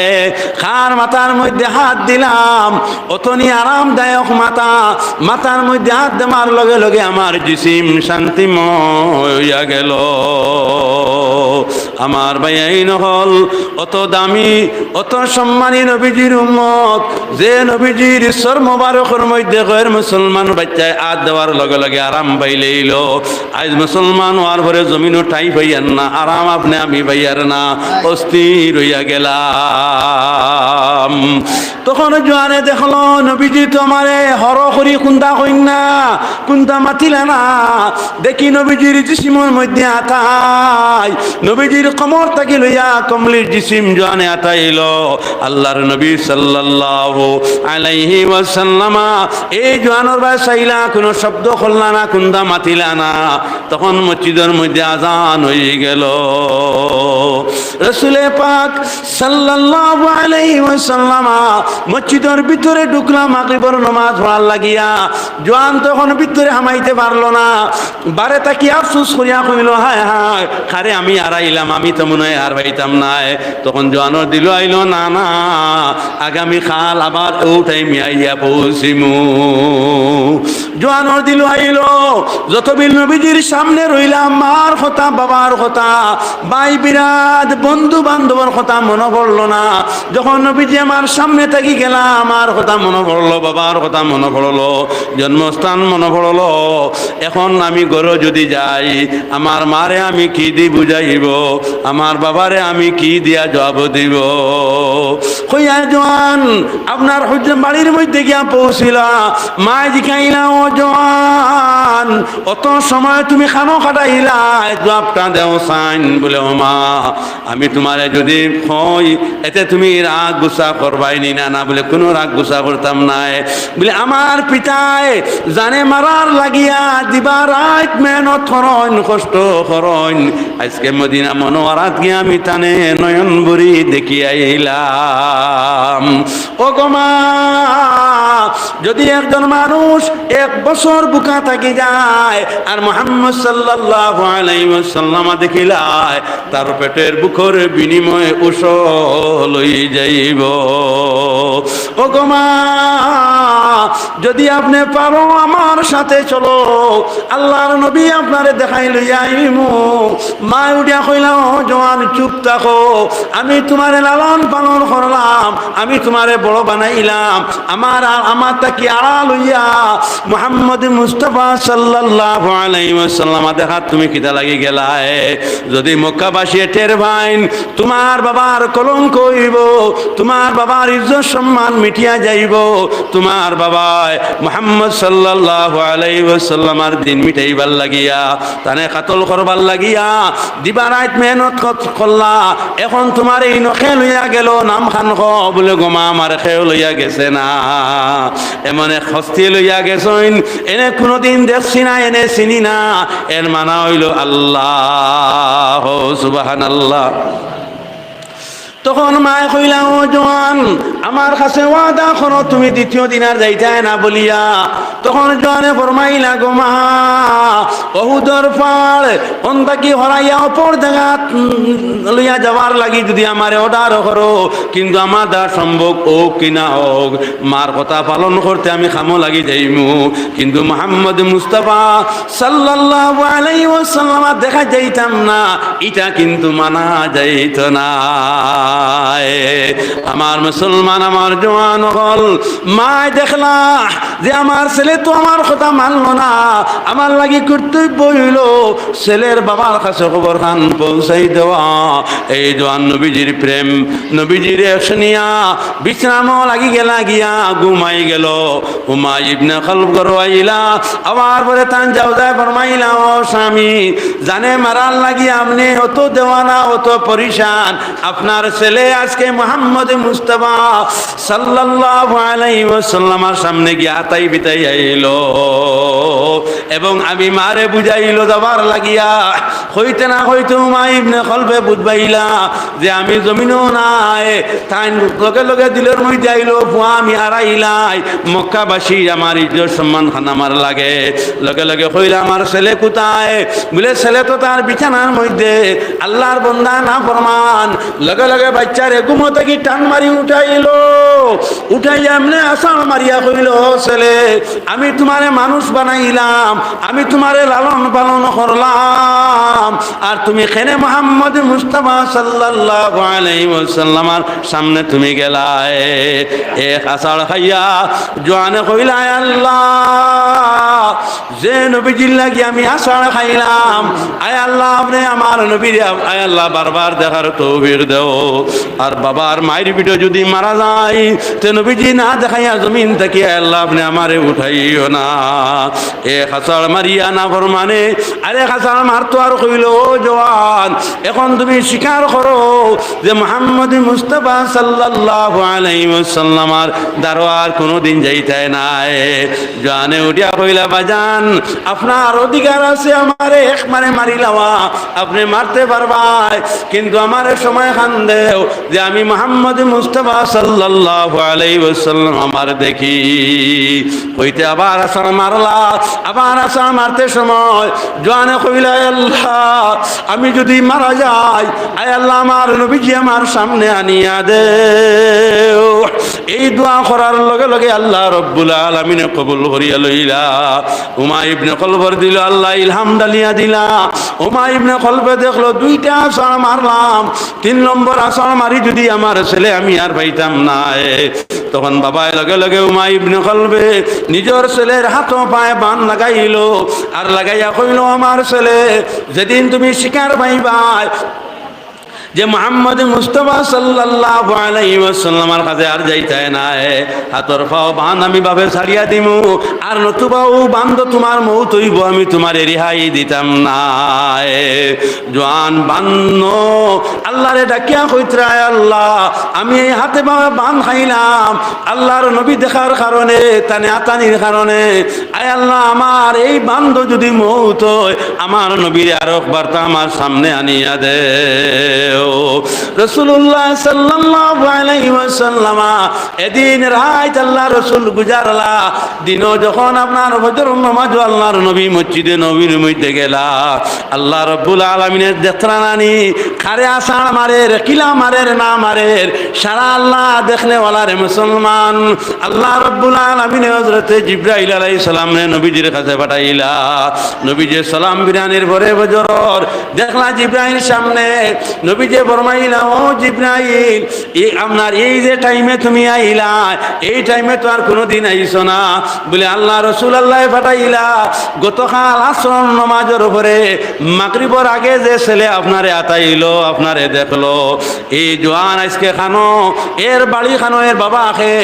Speaker 1: খার মাথার মধ্যে হাত দিলাম অতনি আরামদায়ক মাথা মাথার মধ্যে হাত দেওয়ার লগে লগে আমার জিসিম শান্তিময় হইয়া গেল। আমার ভাই এই নহল অত দামি অত সম্মানী নবীজির উম্মত যে নবীজির ঈশ্বর মুবারকের মধ্যে গয়ের মুসলমান বাচ্চায় হাত দেওয়ার লগে লগে আরাম পাইলেইল। আজ মুসলমান হওয়ার পরে জমিনও ঠাই পাইয়ার না আরাম আপনি আমি পাইয়ার না অস্থির হইয়া গেলাম। তখন জোয়ানে দেখলো নবীজি তো আমারে হর করি কুন্দা কইন না কুন্দা মাতিলে না দেখি নবীজির জিসিমের মধ্যে আতাই নবীজির কমর থাকি লইয়া কমলির জিসিম জোয়ানে আতাইল আল্লাহর নবী সাল্লাল্লাহু আলাইহি ওয়াসাল্লাম এই জোয়ানোর ভাই চাইলা কোনো শব্দ করলা না, কুন্দা মাতিলা না। তখন মসজিদের মধ্যে আজান হয়ে গেল। রাসূলে পাক সাল্লাল্লাহু আলাইহি ওয়াসাল্লাম মসজিদের ভিতরে ঢুকলাম মাগরিবের নামাজ পড়ার লাগিয়া। জোয়ান তখন ভিতরে হামাইতে পারলো না, বারে তাকি আফসোস করিয়া কইল, হায় হায় খারে আমি আড়াইলাম, আমি তো মনে হয় আর পাইতাম না। তখন জোয়ানোর দিল আইল, না না আগামী কাল আবার ও টাইমে আইয়া পৌঁছিমু। জোয়ানোর দিল আইল, যতবিল নবীজির সামনে রইলাম, মার কথা বাবার কথা ভাই বিরাট বন্ধু বান্ধবের কথা মনে পড়লো না। যখন নবীজি আমার সামনে থাকি গেলাম, আমার কথা মনে পড়লো, বাবার কথা মনে পড়লো, জন্মস্থান মনে পড়লো। এখন আমি ঘরে যদি যাই, আমার মারে আমি কি দি বুঝাইব, আমার বাবারে আমি কি দিয়া জবাব দিব। কইয়া জোয়ান আপনার বাড়ির মধ্যে গিয়া পৌঁছিলা, মায় জিখাইলা, ও জোয়ান অত সময় তুমি খানো কাটাইলা, জবাবটা দেও সাইন। বলে ও মা আমি তোমারে যদি কই এতে তুমি রাগ গুসা করবাইনি না? না বলে কোনো রাগ গুসা করতাম নাই। বলে আমার পিতায় জানে মারার লাগিয়া দিবা রাত মেহনত করন, কষ্ট করন, আজকে মদিনা মনোয়ারাত গিয়া আমি তানে নয়ন বুড়ি দেখিয়া আইলাম। ও গো মা, যদি একজন মানুষ 1 বছর বুকা থাকি যায় আর মুহাম্মদ সাল্লাল্লাহু আলাইহি ওয়াসাল্লাম দেখিলায়, তার পেটের বুকের বিনিময়ে উসল হয়ে যাইব। ও গো মা, যদি আপনি পারো আমার সাথে চলো, আল্লাহর নবী আপনারে দেখাই লইয়া আইমু। মা উঠিয়া কইলা, ও জওয়ান চুপ থাকো, আমি তোমারে লালন পালন করলাম, আমি তোমারে বড় বানাইলাম, আমার তাকি আড়াল হইয়া মুহাম্মদ মুস্তাফা সাল্লাল্লাহু আলাইহি ওয়াসাল্লাম দেখা তুমি কিতা লাগি গেলায়। যদি মক্কাবাসী টের ভাইন তোমার বাবার কলঙ্ক হইব, তোমার বাবার ইজ্জত সম্মান মিটিয়া যাইব, তোমার বাবায় মুহাম্মদ সাল্লাল্লাহু আলাইহি ওয়াসাল্লামের দিন মিটাইবার লাগিয়া, তানে কাতল করবার লাগিয়া দিবা রাত মেহনত করলা, এখন তোমার এই নখে লইয়া গেল নাম খান বলে গোমা আমার খেয়ে লইয়া গেছে না, এমন এক হস্তি লইয়া গেছেন, এনে কোনোদিন দেখছি না, এনে চিনি না, এর মানা হইল আল্লাহ সুবহানাল্লাহ। তখন মায় কইলা, ও জওয়ান আমার কাছে ওয়াদা করো তুমি দ্বিতীয় দিন আর যাইতাই না বলিয়া। তখন জওয়ানে ফরমাইলা, গো মা ওহুদর পাড় অন্তাকি হরাইয়া অপর জায়গা লইয়া যাওয়ার লাগি যদি আমারে অর্ডার করো, কিন্তু আমার দ্বার সম্ভব ও কিনা হোক, মার কথা পালন করতে আমি খামো লাগি যাইমু, কিন্তু মুহাম্মদ মুস্তাফা সাল্লাল্লাহু আলাইহি ওয়াসাল্লাম দেখা যাইতাম না, এটা কিন্তু মানা যাইত না। আমার মুসলমান আমার জওয়ান হল, মায় দেখলা যে আমার ছেলে তো আমার কথা মানলো না, আমার লাগি কর্তব্য হইল ছেলের বাবার কাছে খবর খান পৌঁছাই দেওয়া। এই জওয়ান নবীজির প্রেম, নবীজির শুনিয়া বিশ্রামও লাগি গেলা, গিয়া ঘুমাই গেল। হুমাই ইবনে খালব করওয়াইলা, আবার পরে তান যাও যায় ফরমাইলা, ও স্বামী জানে মারার লাগি আপনি অত দেওয়ানা অত পরিশান, আপনার ছেলে আজকে মুহাম্মদ মুস্তাফা সাল্লাল্লাহু আলাইহি ওয়াসাল্লামের সামনে গিয়া তাই বিতাই আইলো, এবং আমি মারে বুঝাইলো যাবার লাগিয়া, হইতে না হইতে হুমাই ইবনে খালবে বুঝবাইলা যে আমি জমিনও নাই, তাই লগে লগে দিলের মধ্যে আইলো, ফুয়া আমি আড়াইলাই, মক্কাবাসী আমার ইজ্জত সম্মান খান আমার লাগে। লগে লগে কইলা, আমার ছেলে কোথায়? বলে ছেলে তো তার বিছানার মধ্যে, আল্লাহর বান্দা না ফরমান। লগে লগে বাচ্চারে ঘুমো থেকে টান মারি উঠাইলো, উঠাই এমনি আসার মারিয়া কইল, ছেলে আমি তোমারে মানুষ বানাইলাম, আমি তোমারে লালন পালন করলাম, আর তুমি খেনে মুহাম্মদ মুস্তাফা সাল্লাল্লাহু আলাইহি ওয়াসাল্লামের সামনে তুমি গেলায়। এক আষাঢ় খাইয়া জওয়ানে কইলা, আল্লাহ যে নবীজির লাগি আমি আষাঢ় খাইলাম, আয় আল্লাহ আপনি আমার নবীর আয় আল্লাহ বারবার দেখার তৌফিক দেও। আর বাবার মায়ের ভিডিও যদি মারা যায়, তে নবীজি না দেখাইয়া জমিন থেকে আল্লাহ আপনি আমারে উঠাইও না। এক আষাঢ় মারিয়া না ফরমানে, আরে আষাঢ় মারতো আর কইল, ও জওয়ান, এখন তুমি স্বীকার করো যে মুহাম্মদ মুস্তাফা সাল্লাল্লাহু আলাইহি ওয়াসাল্লামার দারোয়ার কোনোদিন যাইতে নাই। জওয়ানে উঠিয়া কইলা, বাজান আপনার অধিকার আছে আমারে একবারে মারি লওয়া, আপনি মারতে পারবাই, কিন্তু আমার সময় খান দেও যে আমি মুহাম্মদ মুস্তাফা সাল্লাল্লাহু আলাইহি ওয়াসাল্লাম আমার দেখি। কইতে আবার আসার মারলা, আবার আসার মারতে সময় জওয়ানে কইলা, আল্লাহ আমি যদি মারা যাই, আয় আল্লাহ আমার নবীজি আমার সামনে আনিয়া দেও। এই দোয়া করার লগে লগে আল্লাহ রব্বুল আলামিনে কবুল করিয়া লইলা। উমাই ইবনে কলবর দিল, আল্লাহ ইলহাম ডালিয়া দিলা। উমাই ইবনে কলবে দেখলো দুইটা আসার মারলাম, 3 নম্বর আসার মারি যদি আমার ছেলে আমি আর পাইতাম না। তখন বাবায় লগে লগে উমাই ইবনে কলবে নিজের ছেলের হাত পায়ে বান লাগাইল, আর লাগাইয়া কইল, আমার ছেলে যেদিন তুমি শিকার পাইবাই যে মুহাম্মদ মুস্তাফা সাল্লাল্লাহু আলাইহি ওয়াসাল্লামের কাছে আর যাইতে নাই, হাতর পাও বান আমি ভাবে ছাড়িয়া দিমু, আর নতুবাও বান্ধ তোমার মৌত হইব, আমি তোমার রেহাই দিতাম না। জওয়ান বান্ন আল্লাহরে ডাকিয়া কইত্রা, আল্লাহ আমি এই হাতে পাওয়া বান খাইলাম আল্লাহর নবী দেখার কারণে, তানে আতানির কারণে। আয় আল্লাহ আমার এই বান্ধ যদি মৌত হয়, আমার নবীর আর একবার আমার সামনে আনিয়া দে। রাসূলুল্লাহ সাল্লাল্লাহু আলাইহি ওয়াসাল্লাম এদিন রাত আল্লাহ রাসূল গুজারলা। দিনও যখন আপনার ফজর নামাজ আল্লাহর নবী মসজিদে নবীর মধ্যে গেলা, আল্লাহ রাব্বুল আলামিনের দেত্রানানি খারে আসার মারের কিলা মারের না মারের সারা আল্লাহ দেখলে ওয়ালারে মুসলমান। আল্লাহ রাব্বুল আলামিন হযরতে জিবরাইল আলাইহিস সালাম নে নবীজির কাছে পাঠাইলা। নবীজি সালাম বিরানের পরে ফজর দেখলা জিবরাইল সামনে। নবীজি ফরমাইলা, ও জিবরাইল আপনার এই যে টাইমে তুমি আইলা, এই টাইমে তো আর কোনোদিন আইছো না। বলে আল্লাহ রাসূল আল্লাহ পাঠাইলা, গতকাল আসর নামাজের উপরে মাগরিবের আগে যে ছেলে আপনারে আতাইলো, আপনারে দেখলো, এই জওয়ান আজকে খানো এর বাড়ি খানো, এর বাবা আখে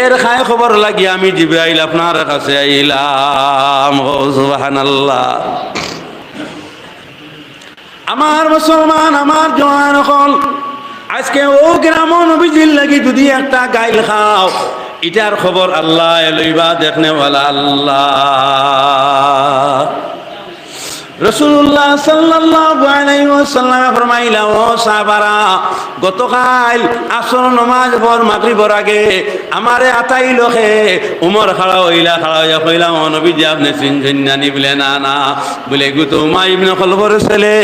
Speaker 1: এর খায় খবর লাগি আমি জিবরাইল আপনার কাছে আইলাম। ও সুবহানাল্লাহ। আমার মুসলমান, আমার জওয়ান হল, আজকে ও গ্রাম নবীজির লাগি যদি একটা গাইল খাও, এটার খবর আল্লাহ লইবা দেখনেওয়ালা আল্লাহ। রাসূলুল্লাহ সাল্লাল্লাহু আলাইহি ওয়াসাল্লাম ফরমাইলা, ও সাহাবারা গতকাল আসর নামাজ পর মাগরিবের আগে আমারে আতাইলো হে। উমর খাড়া হইলা, খাড়া হইয়া কইলা, ও নবীজি আপনি চিনছেন না? বলে না না। বলে গুতো উমাই ইবনে খলফের ছেলে,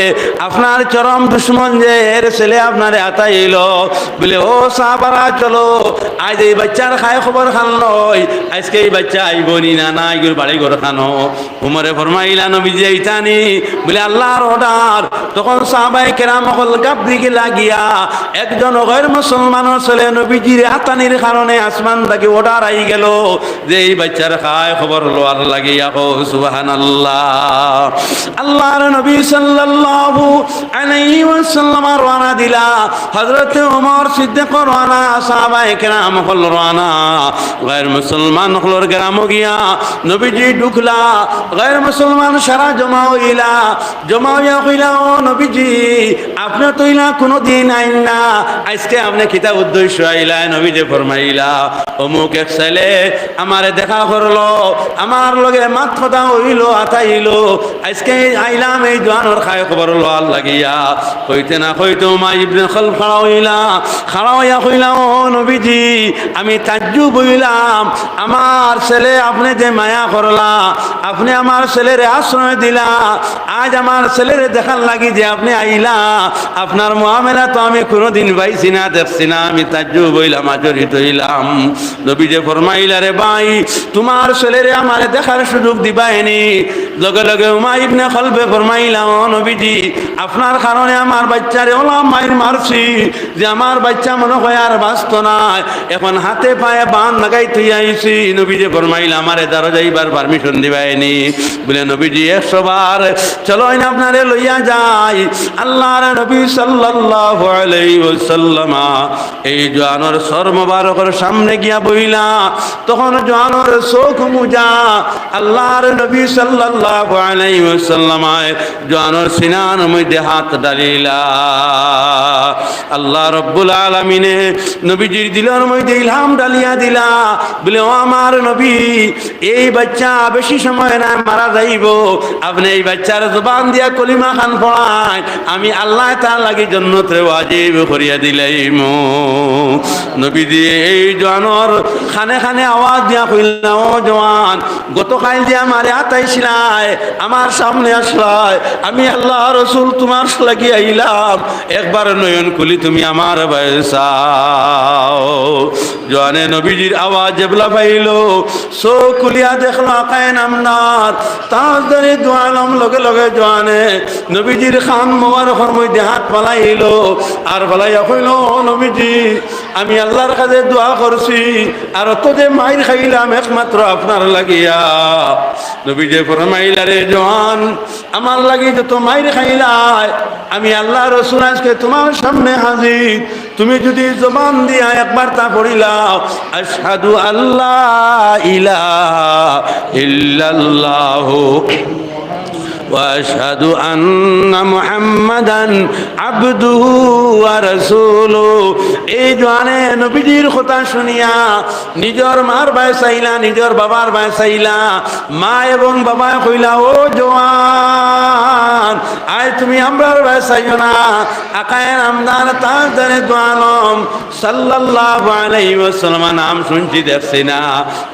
Speaker 1: আপনার চরম দুশমন যে এর ছেলে আপনারে আতাইলো। বলে ও সাহাবারা চলো আজ এই বাচ্চার খায় খবর খান লই, আজকে এই বাচ্চা আইবনি না না এগুলো বাড়ি ঘর খানো। উমরে ফরমাইলা, নবীজি এইটানি? বলে আল্লাহর অর্ডার। তখন সাহাবায়ে কেরাম হল গাব দিকে লাগিয়া একজন গৈর মুসলমানের ছেলে নবীজির আতানির কারণে আসমান থেকে অর্ডার আই গেল যে এই বাচ্চার খায় খবর লওয়ার লাগিয়া। কো সুবহানাল্লাহ। আল্লাহর নবী সাল্লাল্লাহু আলাইহি ওয়াসাল্লাম রওনা দিলা, হযরত ওমর সিদ্দিক রওনা, সাহাবায়ে কেরাম হল রওনা। গৈর মুসলমান হলর গ্রাম গিয়া নবীজি ঢুকলা, গৈর মুসলমান সারা জমা হইলা। জমা হইয়া কইলা, ও নবীজি আপনি তো ইলা কোনোদিন আইন না, আজকে আপনি কিতা উদ্দেশ্য আইলা? নবীজি ফরমাইলা, অমুক এক ছেলে আমারে দেখা করলো, আমার লগে মাত কথা হইল, আতাইল, আজকে আইলাম এই জওয়ানোর খায় খবর লওয়ার লাগিয়া। কইতে না কইতে উমাই ইবনে খলফ খাড়া হইলা, খাড়া হইয়া কইলা, ও নবীজি আমি তাজ্জুব হইলাম, আমার ছেলে আপনি যে মায়া করলা, আপনি আমার ছেলের আশ্রয় দিলা, আজ আমার ছেলের দেখার লাগি যে আপনি আইলা, আপনার মুআমেলা তো আমি কোনোদিন পাইছি না, দেখছি না, আমি তাজ্জুব হইলাম, আচরিত হইলাম। নবীজি ফরমাইলা, রে ভাই তোমার ছেলেরে আমার দেখার সুযোগ দিবাইনি। লগে লগে উমাই ইবনে খলফে ফরমাইলা, ও নবীজি আপনার কারণে আমার বাচ্চারে ওলা মাইর মারছি যে আমার বাচ্চা মনে হয় আর বাঁচত না, এখন হাতে পায়ে বান লাগাই তুই আইছি। নবীজি ফরমাইলা, আমারে দ্বারা যাইবার পারমিশন দিবাইনি। বলে নবীজি 100 বার চলো না আপনারে লইয়া যাই। আল্লাহর নবী সাল্লাল্লাহু আলাইহি ওয়াসাল্লাম এই জওয়ানোর সর মোবারকের সামনে গিয়া বইলা, তখন জওয়ানোর চোখ মুজা। আল্লাহর নবী সাল্লাল্লাহু সাল্লাল্লাহু আলাইহি ওয়াসাল্লাম জওয়ানোর সিনার মধ্যে হাত ডালিলা। আল্লাহ রব্বুল আলামিনে নবীজির দিলের মধ্যে ইলহাম ডালিয়া দিলা, বলে ও আমার নবী, এই বাচ্চা বেশি সময় না মারা যাইব, আপনি এই বাচ্চার জবান দিয়া কলিমা খান পড়ায়, আমি আল্লাহ তাআলা লাগি জান্নাতে ওয়াজিব করিয়া দিলাইম। নবীজি এই জওয়ানোর খানে খানে আওয়াজ দিয়া কইলা, ও জওয়ান, গতকাল দিয়া আমারে আতাইছিলাই, আমার সামনে আসলাই, আমি আল্লাহ রাসূল তোমার লাগি আইলাম, একবার নয়ন খুলি তুমি আমার বাইসাও। জওয়ানে নবীজির আওয়াজ জেবলা পাইলো, চোখ খুলিয়া দেখলো আকায়ে নামদার, তার ধরে দোয়ালাম, লগে লগে জওয়ানে নবীজির খান মোবারকের মধ্যে হাত পালাইলো, আর পালাইয়া কইল, ও নবীজি, আমি আল্লাহর কাছে দোয়া করছি, আর তো যে মাইর খাইলাম একমাত্র আপনার লাগিয়া। নবীজি ফরমাইলা, রে জওয়ান, আমার লাগি যত মাইর খাইলাই, আমি আল্লাহ রাসূল আজকে তোমার সামনে হাজির, তুমি যদি জবান দিয়া একবার তা পড়িলাও, আশহাদু আল্লাহ ইলাহা ইল্লাল্লাহু وأشهد أن محمدا عبده ورسوله। এই জওয়ানে নবীজির কথা শুনিয়া নিজের মার ভাই চাইলা, নিজের বাবার ভাই চাইলা, মা এবং বাবা কইলা, ও জওয়ান, আয় তুমি আমরার ভাই চাইও না, আকায়ে নামদার তার দ্বারে দোয়ালম সাল্লাল্লাহু আলাইহি ওয়াসাল্লাম নাম শুনছি দেখছি না,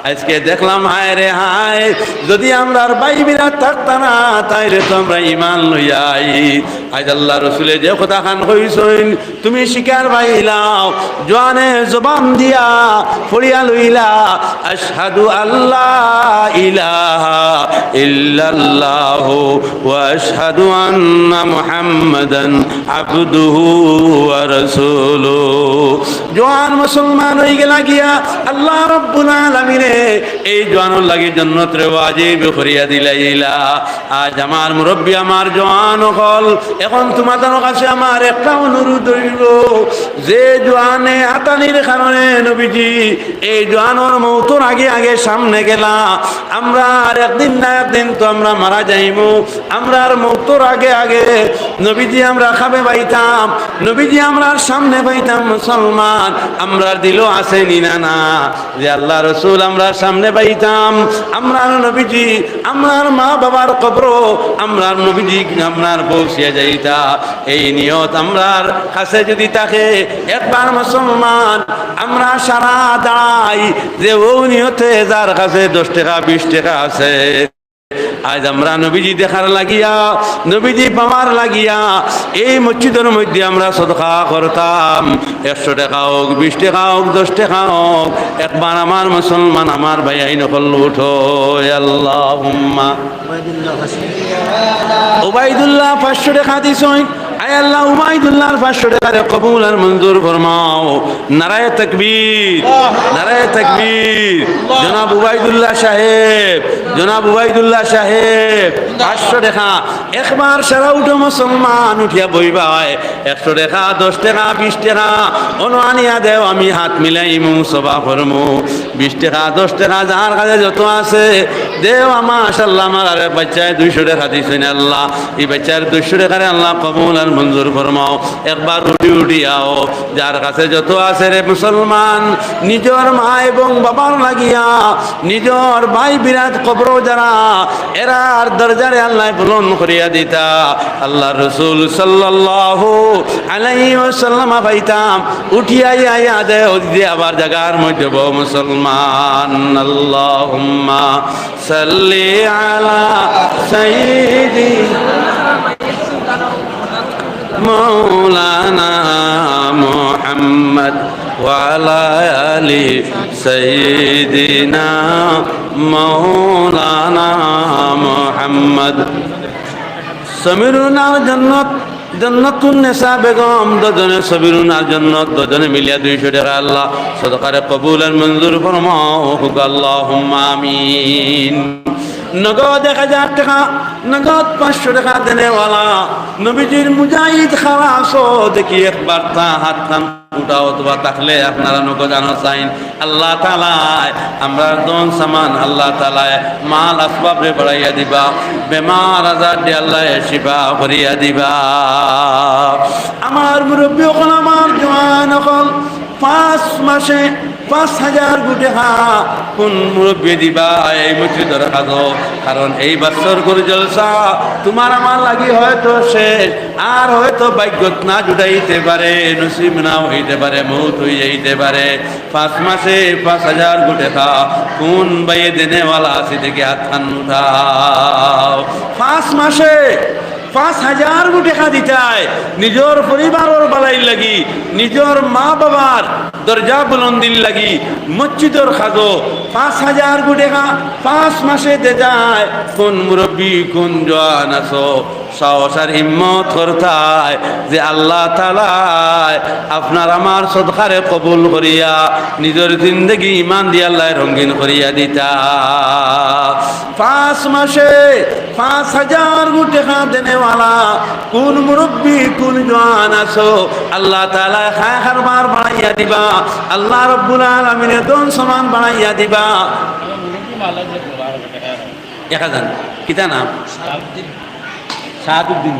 Speaker 1: আজকে দেখলাম, হায় রে হায়, যদি আমরার ভাই বিরাট থাকতা না, তাইরে তো আমরা ইমান লইয়াই। আজ আল্লাহ রসুলের যে কথা খান কইছেন, তুমি শিকার পাইলাও, জওয়ানে জবান দিয়া পড়িয়া লইলা, আশহাদু আল্লাহ ইলাহা ইল্লাল্লাহু ওয়া আশহাদু আন্না মুহাম্মাদান আবদুহু ওয়া রাসূলুহু। জওয়ান মুসলমান হই গেলা গিয়া আল্লাহ রাব্বুল আলামিনে এই জওয়ানোর লাগি জান্নাতের ওয়াজিব করিয়া দিলাইলা। আজ আমার মুরব্বী, আমার জওয়ান হল, এখন তোমাদের কাছে আমার একটা অনুরোধ হইল, যে জওয়ানে আতানির কারণে নবীজি এই জওয়ানোর মৌতর আগে আগে সামনে গেলা, আমরা আর একদিন না একদিন তো আমরা মারা যাইব, আমরা আর মৌতর আগে আগে নবীজি আমরা খাবে পাইতাম, নবীজি আমরা সামনে পাইতাম। মুসলমান আমরা দিল আছে নিনা না, যে আল্লাহ রসুল আমরা সামনে পাইতাম, আমরা নবীজি, আমার মা বাবার কবর আমরার নবীজি আপনার পৌঁছিয়া যাইতা, এই নিয়ত আমরার কাছে যদি থাকে, একবার মুসলমান আমরা সারা দাঁড়াই যে ও নিয়তে যার কাছে 10 টাকা 20 টাকা আছে, আজ আমরা নবীজি দেখার লাগিয়া, নবীজি পাওয়ার লাগিয়া এই মসজিদের মধ্যে আমরা সদকা করতাম, 100 টাকা হোক, 20 টাকা হোক, 10 টাকা হোক, একবার আমার মুসলমান আমার ভাই আইন করল, উঠো আল্লাহুম্মা। উবাইদুল্লাহ 500 টাকা দিছই, আয় আল্লাহ উবাইদুল্লাহর 500 টাকার কবুল আর মঞ্জুর ফরমাও। নারায়ে তাকবীর, নারায়ে তাকবীর। জনাব উবাইদুল্লাহ সাহেব, জনাব উবাইদুল্লাহ সাহেব 500 টাকা, একবার সারা উঠো মুসলমান, উঠিয়া বইবা, 100 টাকা, 10 টাকা, 20 টাকা অনুয়ানিয়া দেও, আমি হাত মিলাইমু, সবা করমু। 20 টাকা, 10 টাকা যার কাছে যত আছে দেও। মাশাআল্লাহ, আমার আর বাচ্চায় 200 টাকা দিছেন আল্লাহ, এই বাচ্চার 200 টাকারে আল্লাহ কবুল আর মঞ্জুর ফরমাও। একবার উঠি উঠিয়াও, যার কাছে যত আছে রে মুসলমান, নিজের মা এবং বাবার লাগিয়া, নিজের ভাই বিরাট কবর যারা, এরার দরজারে আল্লাহ পূরণ করিয়া দিতা। আল্লাহ রসুল সাল্লাল্লাহু আলাইহি ওয়াসাল্লাম পাইতাম, উঠিয়াই আইয়া দেও দিদি আবার জায়গার মধ্যে বউ মুসলমান। আল্লাহুম্মা সাল্লি আলা সাইয়্যিদি মাওলানা মুহাম্মদ ওয়া আলা আলি সাইয়্যিদিনা মাওলানা মুহাম্মদ। সমীরুনার জান্নাত, জান্নাতুন নেসা বেগম দুজনে, সবিরুনার জান্নাত দুজনে মিলিয়া 200 টাকা আল্লাহ সদকারে কবুল আর মঞ্জুর ফরমাও। আল্লাহুম্মা আমিন। নগদ 1000 টাকা, নগদ 500 টাকা দেনেওয়ালা নবীজির মুজাহিদ খালাস দেখি একবার তা হাত খান উঠাও অথবা থাকলে আপনারা নগদ আনো চাইন। আল্লাহ তাআলা আমরা দন সামান আল্লাহ তাআলা মাল আসবাবে বাড়াইয়া দিবা, বেমার আজার দিয়ে আল্লাহ শিফা করিয়া দিবা। আমার মুরব্বী হল, আমার জওয়ান হল, 5 মাসে 5000 কোটি কোন মুরব্বী দিবা এই মসজিদের কাজ? কারণ এই বছর করে জলসা তোমার আমার লাগি হয়তো শেষ, আর হয়তো ভাগ্যত না জুটাইতে পারে, নসিব না হইতে পারে, মৌত হয়ে যাইতে পারে। 5 মাসে 5000 কোটি কোন বাইয়ে দেনেওয়ালা আছে দেখে হাত খান উঠাও। 5 মাসে 5000 কোটি টাকা দিতায় নিজের পরিবারের বালাই লাগি, নিজের মা বাবার দরজা বুলন্দির লাগি মসজিদের খাজো 5000 কোটি টাকা 5 মাসে দে যায়। কোন মুরব্বী কোন জওয়ান আছো সাহস আর হিম্মত করতায় যে আল্লাহ তাআলা আপনার আমার সদকারে কবুল করিয়া নিজের জিন্দগি ইমান দিয়ে আল্লাহ রঙিন করিয়া দিতা। 5 মাসে 5000 কোটি টাকা দেনেওয়ালা কোন মুরব্বী কোন জওয়ান আছো আল্লাহ তাআলা খায় খারবার বাড়াইয়া দিবা, আল্লাহ রব্বুল আলামিনের দন সমান বাড়াইয়া দিবা। 1000 কিতা নাম? শাহাবুদ্দিন।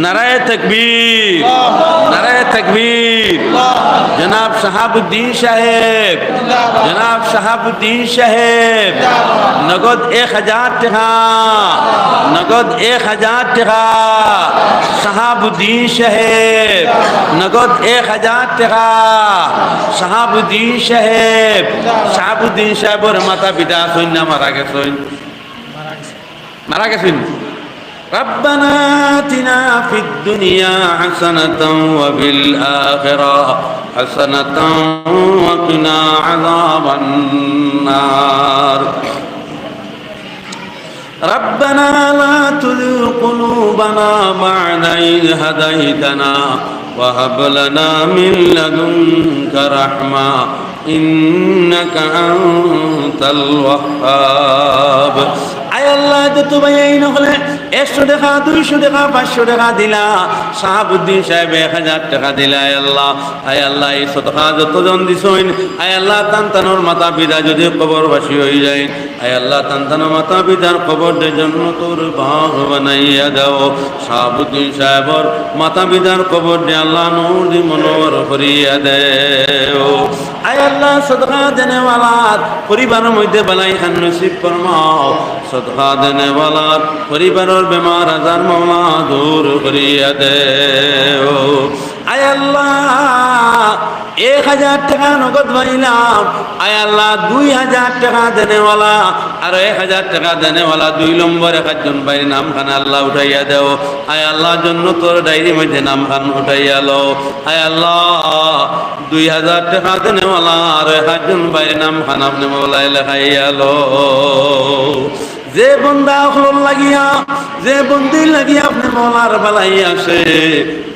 Speaker 1: নারায়ে তাকবীর, নারায়ে তাকবীর। জনাব শাহাবুদ্দিন সাহেব, জনাব শাহাবুদ্দিন সাহেব নগদ 1000 টাকা, নগদ 1000 টাকা। শাহাবুদ্দিন সাহেব নগদ 1000 টাকা। শাহাবুদ্দিন সাহেব, শাহাবুদ্দিন সাহেবের মাতা পিতা সৈন্য মারা গেছেন, মারা গেছেন। ربنا آتنا في الدنيا حسنة وفي الآخرة حسنة وقنا عذاب النار ربنا لا تزغ قلوبنا بعد إذ هديتنا وهب لنا من لدنك رحمة إنك أنت الوهاب। আয় আল্লাহ যত ভাই এই নহলে 100 টাকা 200 টাকা 500 টাকা দিলা, শাহাবুদ্দিন সাহেব 1000 টাকা দিলা। আয় আল্লাহ, আয় আল্লাহ এই সদকা যতজন দিছেন আয় আল্লাহ তান্তানোর মাতা পিতা যদি কবরবাসী হয়ে যায়, আয় আল্লাহ তান্তানোর মাতা পিতার কবরের জন্য তোর বাগ বানাইয়া দাও। শাহাবুদ্দিন সাহেবর মাতা পিতার কবর দিয়ে আল্লাহ নূর দি মনোর করিয়া দেও। আয় আল্লাহ সদকা দেনেওয়ালার পরিবারের মধ্যে বালাই খান নসিব ফরমাও, সদকা দেনেওয়ালার পরিবারের বেমার আজার মাওলা দূর করিয়া দেও। আয় আল্লাহ 1000 টাকা নগদ পাইলাম, আয় আল্লাহ 2000 টাকা দেনেওয়ালা আর 1000 টাকা দেনেওয়ালা 2 নম্বর একজন ভাইয়ের নাম খান আল্লাহ উঠাইয়া দেও। আয় আল্লাহ জন্য তোর ডায়েরির মধ্যে নাম খান উঠাইয়া লো। আয় আল্লাহ 2000 টাকা দেনেওয়ালা আর 1000 ভাইয়ের নাম খান আপনি মওলায় লেখাইয়া লো। যে বন্দা হল লাগিয়া, যে বন্দি লাগিয়া আপনি মওলার বালাই আসে,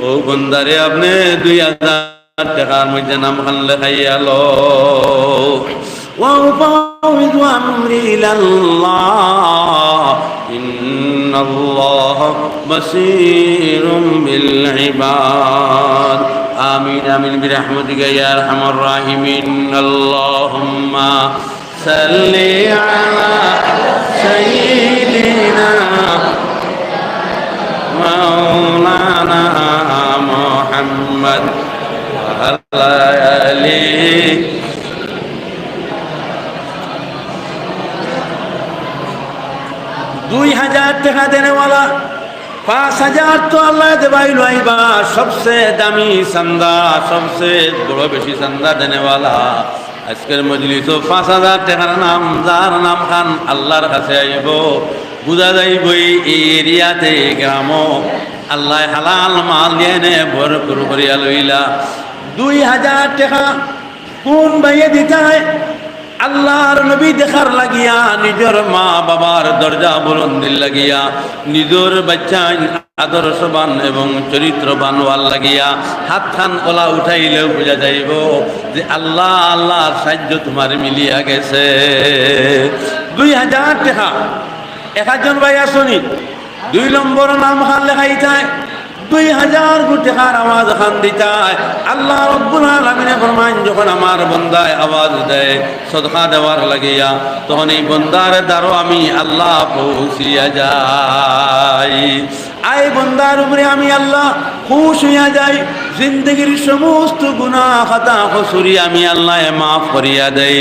Speaker 1: ও বন্দারে আপনি 2000 টাকার মধ্যে নাম খান লেখাইয়া লো। وأفوض أمري إلى الله إن الله بصير بالعباد آمين آمين برحمتك يا أرحم الراحمين اللهم صل على سيدنا مولانا محمد وعلى آله 2000 টাকা দেনেওয়ালা 5000 তো আল্লাহ দেবাইল আইবা সবচেয়ে দামি চান্দা, সবচেয়ে বড় বেশি চান্দা দেনেওয়ালা। আজকের মজলিস 5000 টাকার নাম যার নাম খান আল্লাহর কাছে আইব, বুঝা যাইব এই এরিয়াতে গ্রাম আল্লাহ হালাল মাল দিয়ে নে ভরপুর করিয়া লইলা। 2000 টাকা কোন ভাইয়ে দিতে হয়? আল্লাহর নবী দেখার লাগিয়া, নিজের মা বাবার দরজা বুলন্দির লাগিয়া, নিজের বাচ্চা আদর্শবান এবং চরিত্রবান হওয়ার লাগিয়া হাত খান ওলা উঠাইলেও বোঝা যাইব যে আল্লাহ আল্লাহর সাহায্য তোমার মিলিয়া গেছে। 2000 টাকা। একজন ভাই আসনি 2 নম্বর নাম খান লেখাই যায় 2000 টাকার আওয়াজ খান দিতায়। আল্লাহ রব্বুল আলামিনে ফরমান, যখন আমার বান্দায় আওয়াজ দেয় সদকা দেওয়ার লাগিয়া, তখন এই বান্দার দ্বারও আমি আল্লাহ পৌঁছিয়া যাই। আই বান্দার উপরে আমি আল্লাহ খুশ হইয়া যাই। জিন্দগির সমস্ত গুনাহ খাতা কসুরি আমি আল্লাহ মাফ করিয়া দেই।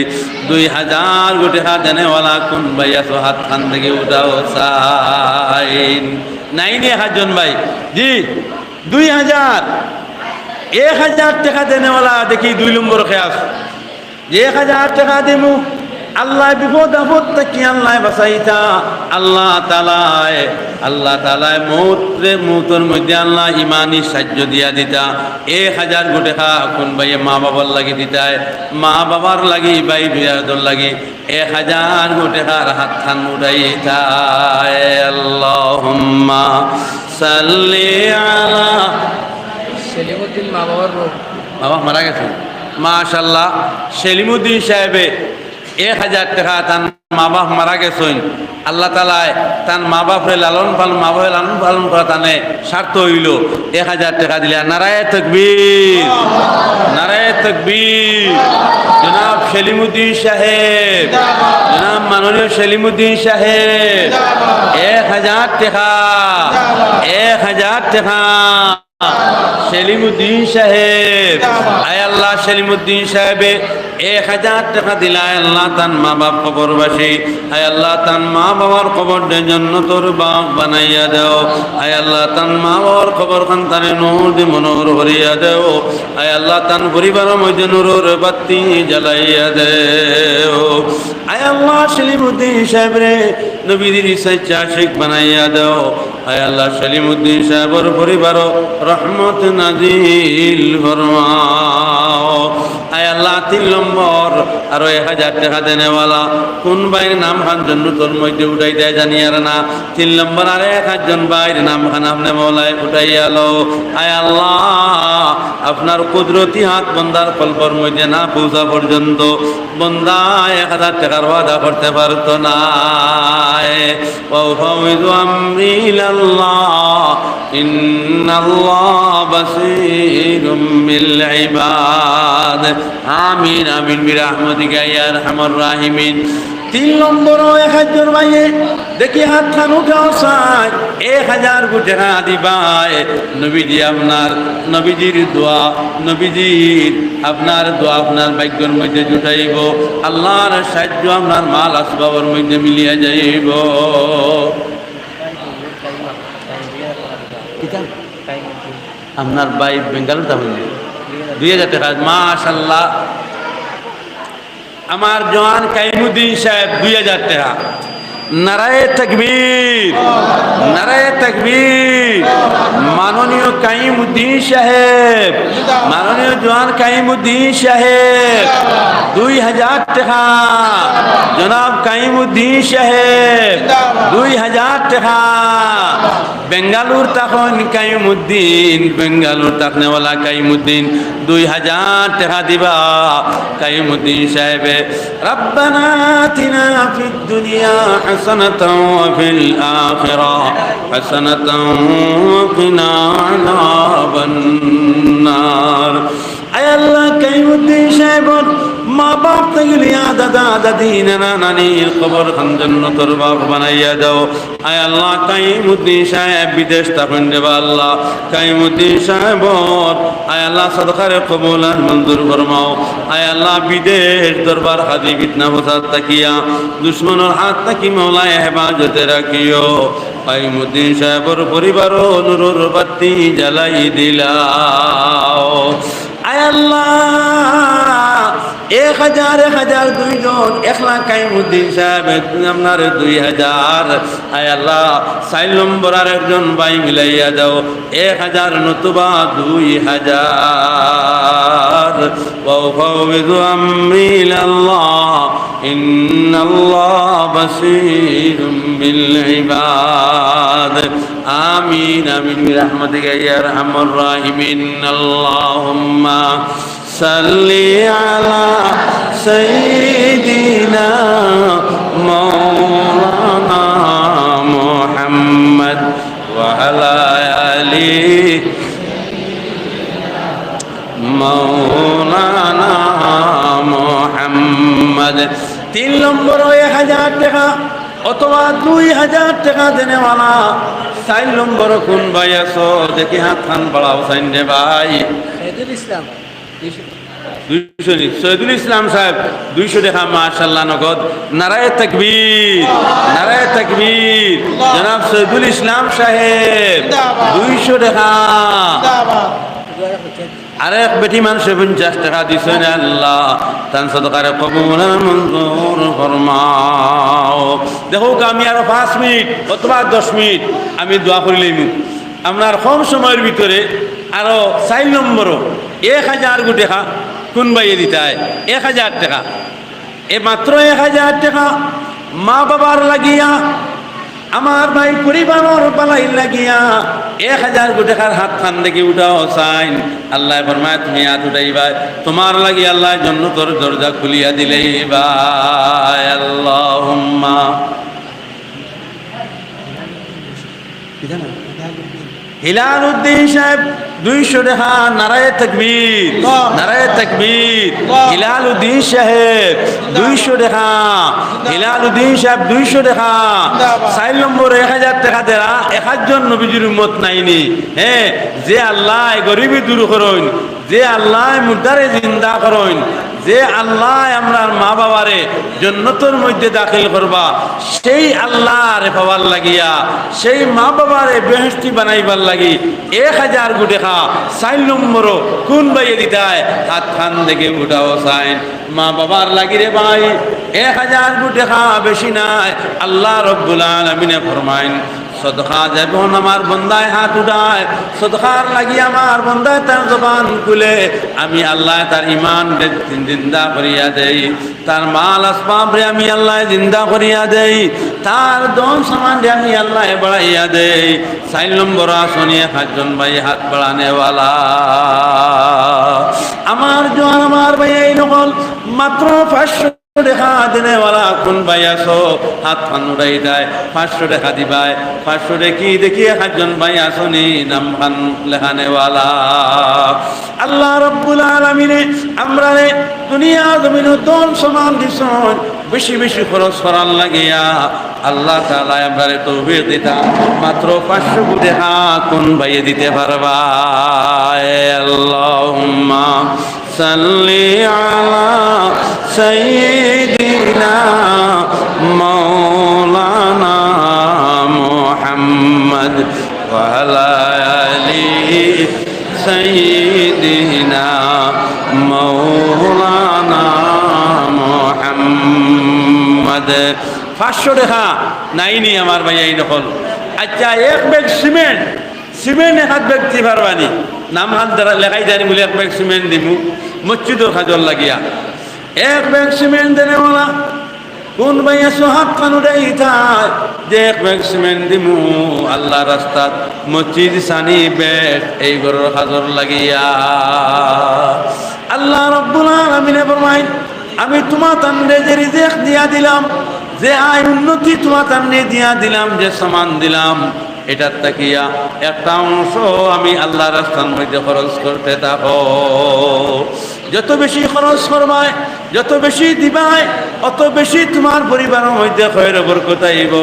Speaker 1: 2000 টাকা দেনেওয়ালা কোন ভাই আছো? হাত খান থেকে উঠাও চাইন। নাই নি একজন ভাই? জি 2000 1000 টাকা দেনেওয়ালা দেখি 2 নম্বর খেয়াস। 1000 টাকা দিমু আল্লাহ বিপদ আপদ থেকে আল্লাহ বাঁচাইতা। আল্লাহ তাআলায় মৌতের মধ্যে আল্লাহ ইমানি সাহায্য দিয়া দিতা। 1000 টাকা কোন ভাইয়ে মা বাবার লাগি দিতায়, মা বাবার লাগি ভাই বিয়াদর লাগি 1000 টাকার হাত খান উঠাইতা। আল্লাহুম্মা সাল্লি আলা
Speaker 2: সেলিমউদ্দিন মা বাবার
Speaker 1: বাবা মারা গেছে মাশাআল্লাহ। সেলিমউদ্দিন সাহেবে 1000 টাকা তার মা বাপ মারা গেছেন। আল্লাহ তাআলায় তার মা বাপরে লালন পালন করা তানে স্বার্থ হইল 1000 টাকা দিলে। নারায়ে তাকবীর, নারায়ে তাকবীর। জনাব সেলিমউদ্দিন সাহেব, জনাব মাননীয় সেলিমউদ্দিন সাহেব 1000 টাকা, 1000 টাকা সেলিমউদ্দিন সাহেব। আয় আল্লাহ সেলিমউদ্দিন সাহেবে 1000 টাকা দিলায় আল্লাহ তান মা বাপ কবরবাসী। আয় আল্লাহ তান মা বাবার কবর জান্নাতের বাগ বানাইয়া দাও। আয় আল্লাহ তান মা বাবার কবর খান তারে নূর দি মনোহর ভরিয়া দাও। আয় আল্লাহ তান পরিবারের মধ্যে নূরের বাতি জ্বালাইয়া দাও। আয় আল্লাহ সেলিমউদ্দিন সাহেব রে নবীর সচ্চা আশিক বানাইয়া দাও। আয় আল্লাহ সেলিমউদ্দিন সাহেবের পরিবার রহমত নাজিল ফরমাও। আয় আল্লাহ 3 নম্বর আরো 1000 টাকা দেনেওয়ালা কোন ভাইয়ের নাম খান জন্য তোর মধ্যে উঠাই দেয় জানি আর না। 3 নম্বর আরে 1 ভাইয়ের নাম খান আপনি মৌলায় উঠাইয়া লো। আয় আল্লাহ আপনার কুদরতি হাত বন্দার কল্পর মধ্যে না পৌঁছা পর্যন্ত বন্দা 1000 টাকার ওয়াদা করতে পারতো না। ওয়াফাউযু আমরি ইলাল্লাহ ইন্নাল্লাহ বাসীরুম বিল ইবাদ। আমিন আমিন বিরহমাতিকা ইয়া আরহামার রাহিমিন। 3 নম্বর 1000 ভাইয়ে দেখি হাত খান উঠাও চাই 1000 টাকা দিবাই। নবীজি আপনার নবীজির দোয়া, নবীজির আপনার দোয়া আপনার ভাগ্যের মধ্যে জুটাইব। আল্লাহর সাহায্য আপনার মাল আসবাবের মধ্যে মিলিয়া যাইব। আপনার ভাই বেঙ্গালুরু যাবেন 2000 টাকা মাশাআল্লাহ। আমার জওয়ান কাইমুদ্দিন সাহেব 2000 টাকা। নারায়ে তাকবীর, নারায়ে তাকবীর। মাননীয় কাইমুদ্দিন সাহেব, মাননীয় জওয়ান কাইমুদ্দিন সাহেব 2000 টাকা। জনাব কাইমুদ্দিন সাহেব 2000 টাকা। বেঙ্গালুর তখন কাইমুদ্দিন, বেঙ্গালুর তাকনেওয়ালা কাইমুদ্দিন 2000 টাকা দিবা। কাইমুদ্দিন সাহেবে রব্বানা আতিনা ফিদ দুনিয়া হাসানাতাও ওয়া ফিল আখিরা হাসানাতাও ওয়া কিনা আযাবান নার। আয় আল্লাহ কাইমুদ্দিন সাহেব মা বাপ থেকে লিয়া দাদা দাদি নানা নানির কবর খান জান্নাতের বাগ বানাইয়া দাও। আয় আল্লাহ কাইমুদ্দিন সাহেব বিদেশ তখন দেবা আল্লাহ কাইমুদ্দিন সাহেব আয় আল্লাহ সদকারে কবুল আর মঞ্জুর ফরমাও। আয় আল্লাহ বিদেশ দরবার হাদি ফিতনা ফসাদ তাকিয়া দুশ্মনের হাত তাকি মওলায় হেফাজতে রাখিও। কাইমুদ্দিন সাহেবের পরিবারও নূরের বাতি জ্বালাই দিলাও। আয় আল্লাহ 1000 2জন 1 লাখ কাইমুদ্দিন সাহেব আপনার 2000। আয় আল্লাহ 4 নম্বর আর একজন ভাই মিলাইয়া দাও 1000 নতুবা 2000। ওয়াফাউযু আমরি ইলাল্লাহ ইন্নাল্লাহ বাসীরুম বিল ইবাদ। আমিন আমিন বিরহমাতিকা ইয়া আরহামার রাহিমিন। আল্লাহুম্মা সাল্লি আলা সাইয়্যিদিনা مولانا محمد وعلى آل مولانا محمد 3 নম্বর 1000 টাকা অথবা 2000 টাকা দেনেওয়ালা 4 নম্বর কোন ভাই আছো দেখি হাত খান বাড়াও সাইন দে ভাই
Speaker 2: শহীদুল ইসলাম
Speaker 1: 200 শহীদুল ইসলাম সাহেব 200 টাকা মাশাআল্লাহ নগদ নারায়ে তাকবীর নারায়ে তাকবীর জনাব শহীদুল ইসলাম সাহেব 200 টাকা আরেক বেটি মানুষ 50 টাকা দিছেন আল্লাহ তান সদকারে কবুল আর মঞ্জুর ফরমাও দেখো আমি আরো 5 মিনিট অথবা 10 মিনিট আমি দোয়া করে লইমু আপনার কম সময়ের ভিতরে আরো 4 নম্বর 1000 টাকা কোন বাইয়ে দিতে হয় 1000 টাকা এ মাত্র 1000 টাকা মা বাবার লাগিয়া আমার ভাই পরিবারের বালাই লাগিয়া 1000 টাকার হাত খান দেখি উঠাও সাইন আল্লাহ ফরমায় তুমি হাত উঠাইবা তোমার লাগি আল্লাহ জান্নাতের দরজা খুলিয়া দিলেইবা আল্লাহুম্মা হিলালউদ্দিন সাহেব 200 টাকা নারায়ে তাকবীর নারায়ে তাকবীর হিলালউদ্দিন সাহেব 200 টাকা হিলালউদ্দিন সাহেব 200 টাকা 4 নম্বর 1000 টাকা দেরা একজন নবীজির উম্মত নাইনি হ্যাঁ যে আল্লাহ গরিবি দূর করুন যে আল্লাহ মুর্দারে জিন্দা করুন যে আল্লাহ আমরার মা বাবারে জান্নাতের মধ্যে দাখিল করবা সেই আল্লাহরে পাওয়ার লাগিয়া সেই মা বাবারে বেহেশতি বানাইবার লাগি 1000 টাকা 4 নম্বর কোন বাইয়ে দিতায় হাত খান দেখে উঠাও সাইন মা বাবার লাগি রে ভাই 1000 টাকা বেশি নাই আল্লাহ রাব্বুল আলামিনে ফরমাইন সদকা যখন আমার বন্দায় হাত উঠায় সদকার লাগি আমার বন্দায় তার জবান খুলে আমি আল্লাহ তার ইমান জিন্দা করিয়া দেই তার মাল আসবাব রে আমি আল্লাহ জিন্দা করিয়া দেই তার ধন সামান রে আমি আল্লাহ বাড়াইয়া দেই 4 নম্বর আসনে 5জন ভাই হাত বাড়ানেওয়ালা আমার জোয়ান আমার ভাই এই নকল মাত্র 500 টাকা দেনেওয়ালা কোন ভাই আসো হাত খান উড়াই দেয় 500 টাকা দিবাই 500 টাকা দেখি 1জন ভাই আসনি নাম খান লেখানেওয়ালা আল্লাহ রাব্বুল আলামিনে আমরা দুনিয়া জমিন দন সমান দিছন বেশি বেশি খরচ করার লাগিয়া আল্লাহ তাআলা আমরারে তৌফিক দিতা মাত্র 500 টাকা কোন ভাই দিতে পারবা আল্লাহুম্মা সাল্লি আলা সাইয়্যিদিনা মাওলানা মুহাম্মদ ওয়া আলা আলি সাইয়্যিদিনা মাওলানা মুহাম্মদ 500 টাকা নাইনি আমার ভাই এই নকল আচ্ছা এক ব্যাগ সিমেন্ট হাত ব্যক্তি পারবানি নাম হাত দ্বারা লেখাই জানি বলে 1 ব্যাগ সিমেন্ট দিমু মসজিদের কাজর লাগিয়া 1 ব্যাগ সিমেন্ট দেনেওয়ালা কোন ভাইয়া সোহাত কানুরাই থাক যে 1 ব্যাগ সিমেন্ট দিমু আল্লাহ রাস্তাত মসজিদ সানি বেট এই ঘরের কাজর লাগিয়া আল্লাহ রাব্বুল আলামিনে ফরমায় আমি তোমার তান্ডে যে রিজিক দিয়া দিলাম যে আয় উন্নতি তোমার তান্ডে দিয়া দিলাম যে সামান দিলাম এটার তাকিয়া একটা অংশ আমি আল্লাহ রাস্তার মধ্যে খরচ করতে থাকো যত বেশি খরচ করবায় যত বেশি দিবায় অত বেশি তোমার পরিবারের মধ্যে খয়ের বরকত আইব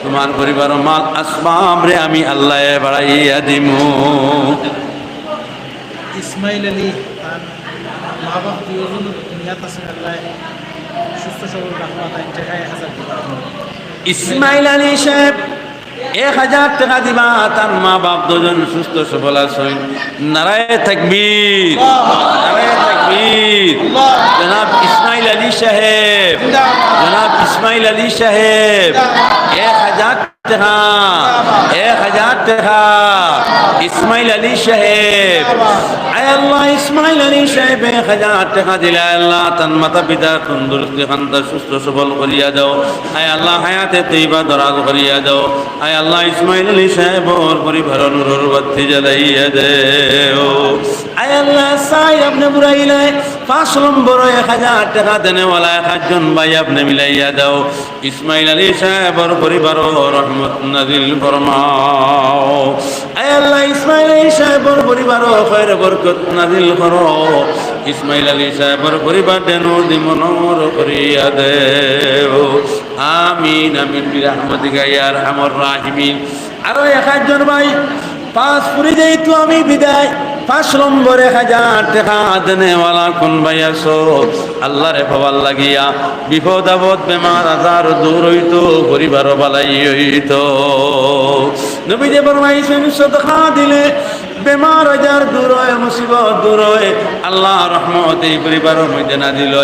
Speaker 1: তোমার পরিবারের মাল আসবাব রে আমি আল্লাহ বাড়াইয়া দিমু
Speaker 3: ইসমাইল আলী মা বাপ দুজন নিয়াত আছে আল্লাহ সুস্থ সবল রাখবা তাই টাকা 1000 দিবা
Speaker 1: ইসমাইল আলী সাহেব 1000 টাকা দিবা তার মা বাপ দুজন সুস্থ সবল আছেন নারায়ে তাকবীর নারায়ে তাকবীর জনাব ইসমাইল আলী সাহেব জনাব ইসমাইল আলী সাহেব 1000 টাকা 1000 টাকা ইসমাইল আলী সাহেব আয় আল্লাহ ইসমাইল আলী সাহেব 1000 টাকা দিলে আল্লাহ তার মাতা পিতা তন্দুরস্তি খান্তা সুস্থ সবল করিয়া দাও আয় আল্লাহ হায়াতে তৈবা দরাজ করিয়া দাও আয় আল্লাহ ইসমাইল আলী সাহেব ওর পরিবার নূরের বাতি জ্বালাইয়া দেও আয় আল্লাহ সাই আপনি বুড়াইলে 5 নম্বর 1000 টাকা দেনেওয়ালা একজন ভাই আপনি মিলাইয়া দাও। ইসমাইল আলী সাহেবের পরিবার রহমত নাজিল ফরমাও। আয় আল্লাহ ইসমাইল আলী সাহেবের পরিবার খৈর বরকত নাজিল করো। ইসমাইল আলী সাহেবের পরিবার দেনো দিমনর করিয়া দেও। আমিন আমিন বিরহমতিকা ইয়া আরহামার রাহিমিন। আরো একজন ভাই 5 পুরি যেহেতু আমি বিদায় 5 নম্বর 1000 টাকা দেনেওয়ালা কোন ভাই আছো আল্লাহরে পাওয়ার লাগিয়া বিপদ আপদ বেমার আজার দূর হইতো পরিবার বালাই হইতো। নবীজি ফরমাইছেন সদকা দিলে বেমার আজার দূর হয়, মুসিবত দূর হয়, আল্লাহ রহমত এই পরিবারের মধ্যে না দিল।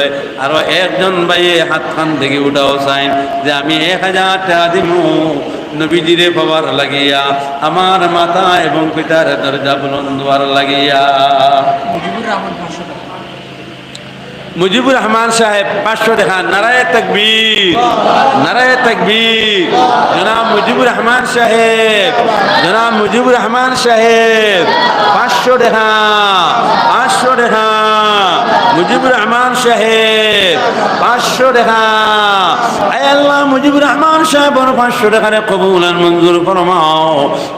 Speaker 1: আরো একজন ভাই হাত খান থেকে উঠাও চাইন যে আমি 1000 টাকা দিব নবীজিরে পাওয়ার লাগিয়া আমার মাতা এবং পিতার দরজা বুলন্দ হওয়ার লাগিয়া। মুজিবুর রহমান সাহেব 500 টাকা। নারায়ে তাকবীর, নারায়ে তাকবীর। জনাব মুজিবুর রহমান সাহেব, জনাব মুজিবুর রহমান সাহেব 500 টাকা, 500 টাকা। মুজিবুর রহমান সাহেব 500 টাকা। আয় আল্লাহ মুজিবুর রহমান সাহেবের 500 টাকারে কবুল আর মঞ্জুর ফরমাও।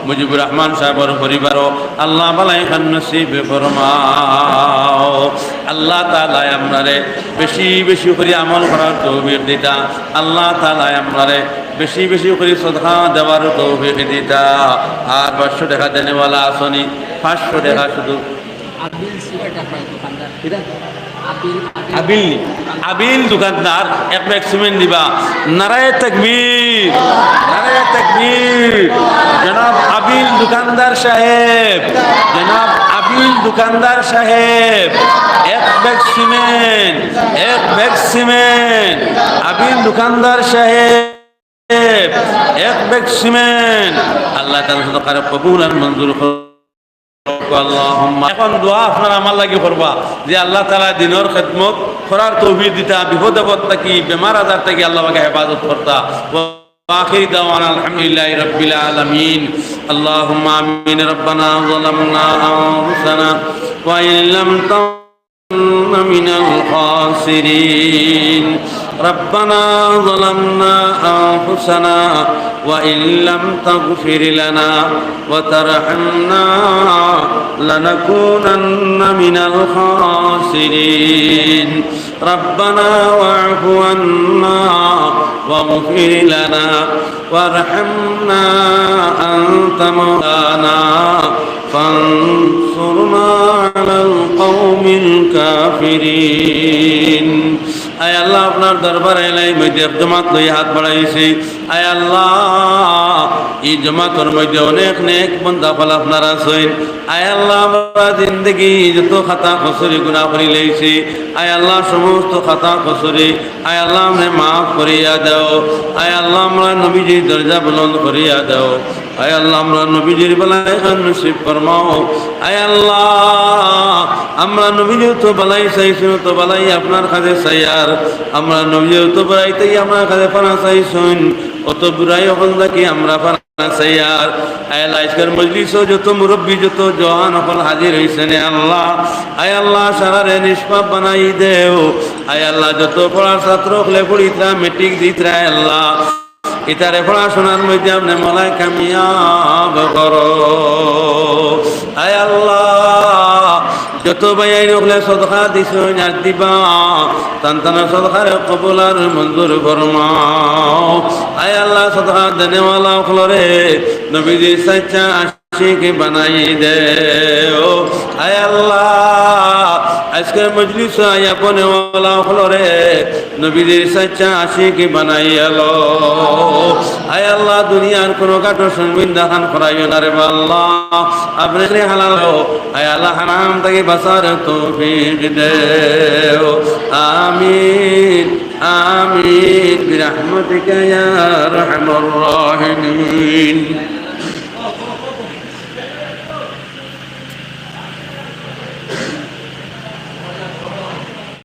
Speaker 1: মুজিবুর রহমান সাহেবের পরিবার আল্লাহ বালাই খান নসিব ফরমাও। আল্লাহ তাআলা আমরারে বেশি বেশি করে আমল করার তৌফিক দিতা। আল্লাহ তাআলা আমরারে বেশি বেশি করে সদকা দেওয়ার তৌফিক দিতা। আর 500 টাকা দেনেওয়ালা আসনি 500 টাকা শুধু আবিল আবিল দোকানদার এক ব্যাগ সিমেন্ট দিবা। নারায়ে তাকবীর, নারায়ে তাকবীর। জনাব আবিল দোকানদার সাহেব, জনাব আবিল দোকানদার সাহেব এক ব্যাগ সিমেন্ট, এক ব্যাগ সিমেন্ট। আবিল দোকানদার সাহেব এক ব্যাগ সিমেন্ট। আল্লাহ তাআলা সদকার কবুল আর মঞ্জুর করুন। এখন দোয়া আপনারা আমার লাগি করবা যে আল্লাহ তাআলা দিনের খেদমত করার তৌফিক দিতা, বিপদ আপদ থাকি বেমার আজার থেকে আল্লাহ পাকে হেফাজত করতা। আখির দাওয়ানা আলহামদুলিল্লাহি রাব্বিল আলামিন। আল্লাহুম্মা আমিন। রব্বানা যালামনা আনফুসানা ওয়া ইন লাম তাকুন মিনাল খাসিরিন। ربنا ظلمنا أنفسنا وإن لم تغفر لنا وترحمنا لنكونن من الخاسرين. ربنا واعف عنا واغفر لنا وارحمنا أنت مولانا فانصرنا على القوم الكافرين. আয় আল্লাহ আপনার দরবারে এলাই মধ্যে জমাত লই হাত বাড়াইছি। আয় আল্লাহ এই জমাতের মধ্যে অনেক নেক বান্দা ফল আপনার আছেন। আয় আল্লাহ আমরা জিন্দগি যত খাতা কসুরি গুনাহ করে লইছি, আয় আল্লাহ সমস্ত খাতা কসুরি আয় আল্লাহ আমরা মাফ করিয়া দাও। আয় আল্লাহ আমরা নবীজির দরজা বুলন্দ করিয়া দাও। আয় আল্লাহ আমরা নবীজির বেলায় নসিব ফরমাও। আয় আল্লাহ আমরা নবীজির তো বালাই চাইছি, তো বালাই আপনার কাছে চাইয়ার আমরা নবীজির তো বাড়াইতেই আমার কাছে পানা চাইছুন, অত বুড়াই হল নাকি আমরা পানা চাইয়ার। আয় আল্লাহ আজকের মজলিসও যত মুরব্বী যত জওয়ান হল হাজির হয়েছেন আল্লাহ, আয় আল্লাহ সারারে নিষ্পাপ বানাই দেও। আয় আল্লাহ যত পড়ার ছাত্র হলে পড়িতরা মেট্রিক দিতরা আল্লাহ ইতারে পড়াশোনার মধ্যে আপনি মলাই কামিয়াব করো। আয় আল্লাহ যত ভাই হলে সদকা দিছ আর দিবা তান্তানা সদকার কবুল আর মঞ্জুর ফরমাও। আয় আল্লাহ সদকা দেনেওয়ালা হলরে নবীজির সচ্চা আশিক বানাই দেও। আয় আল্লাহ আজকের মজলিস আয়া বনেওয়ালা হলরে নবীজির সচ্চা আশিক বানাই এলো। আয় আল্লাহ দুনিয়ার কোনো কাটো সংবিন দেখান করাইও না রে আল্লাহ, আপনি হালাল আয় আল্লাহ হারাম থেকে বাঁচার তৌফিক দেও। আমিন আমিন বিরহমতিকা ইয়া আরহামার রাহিমিন।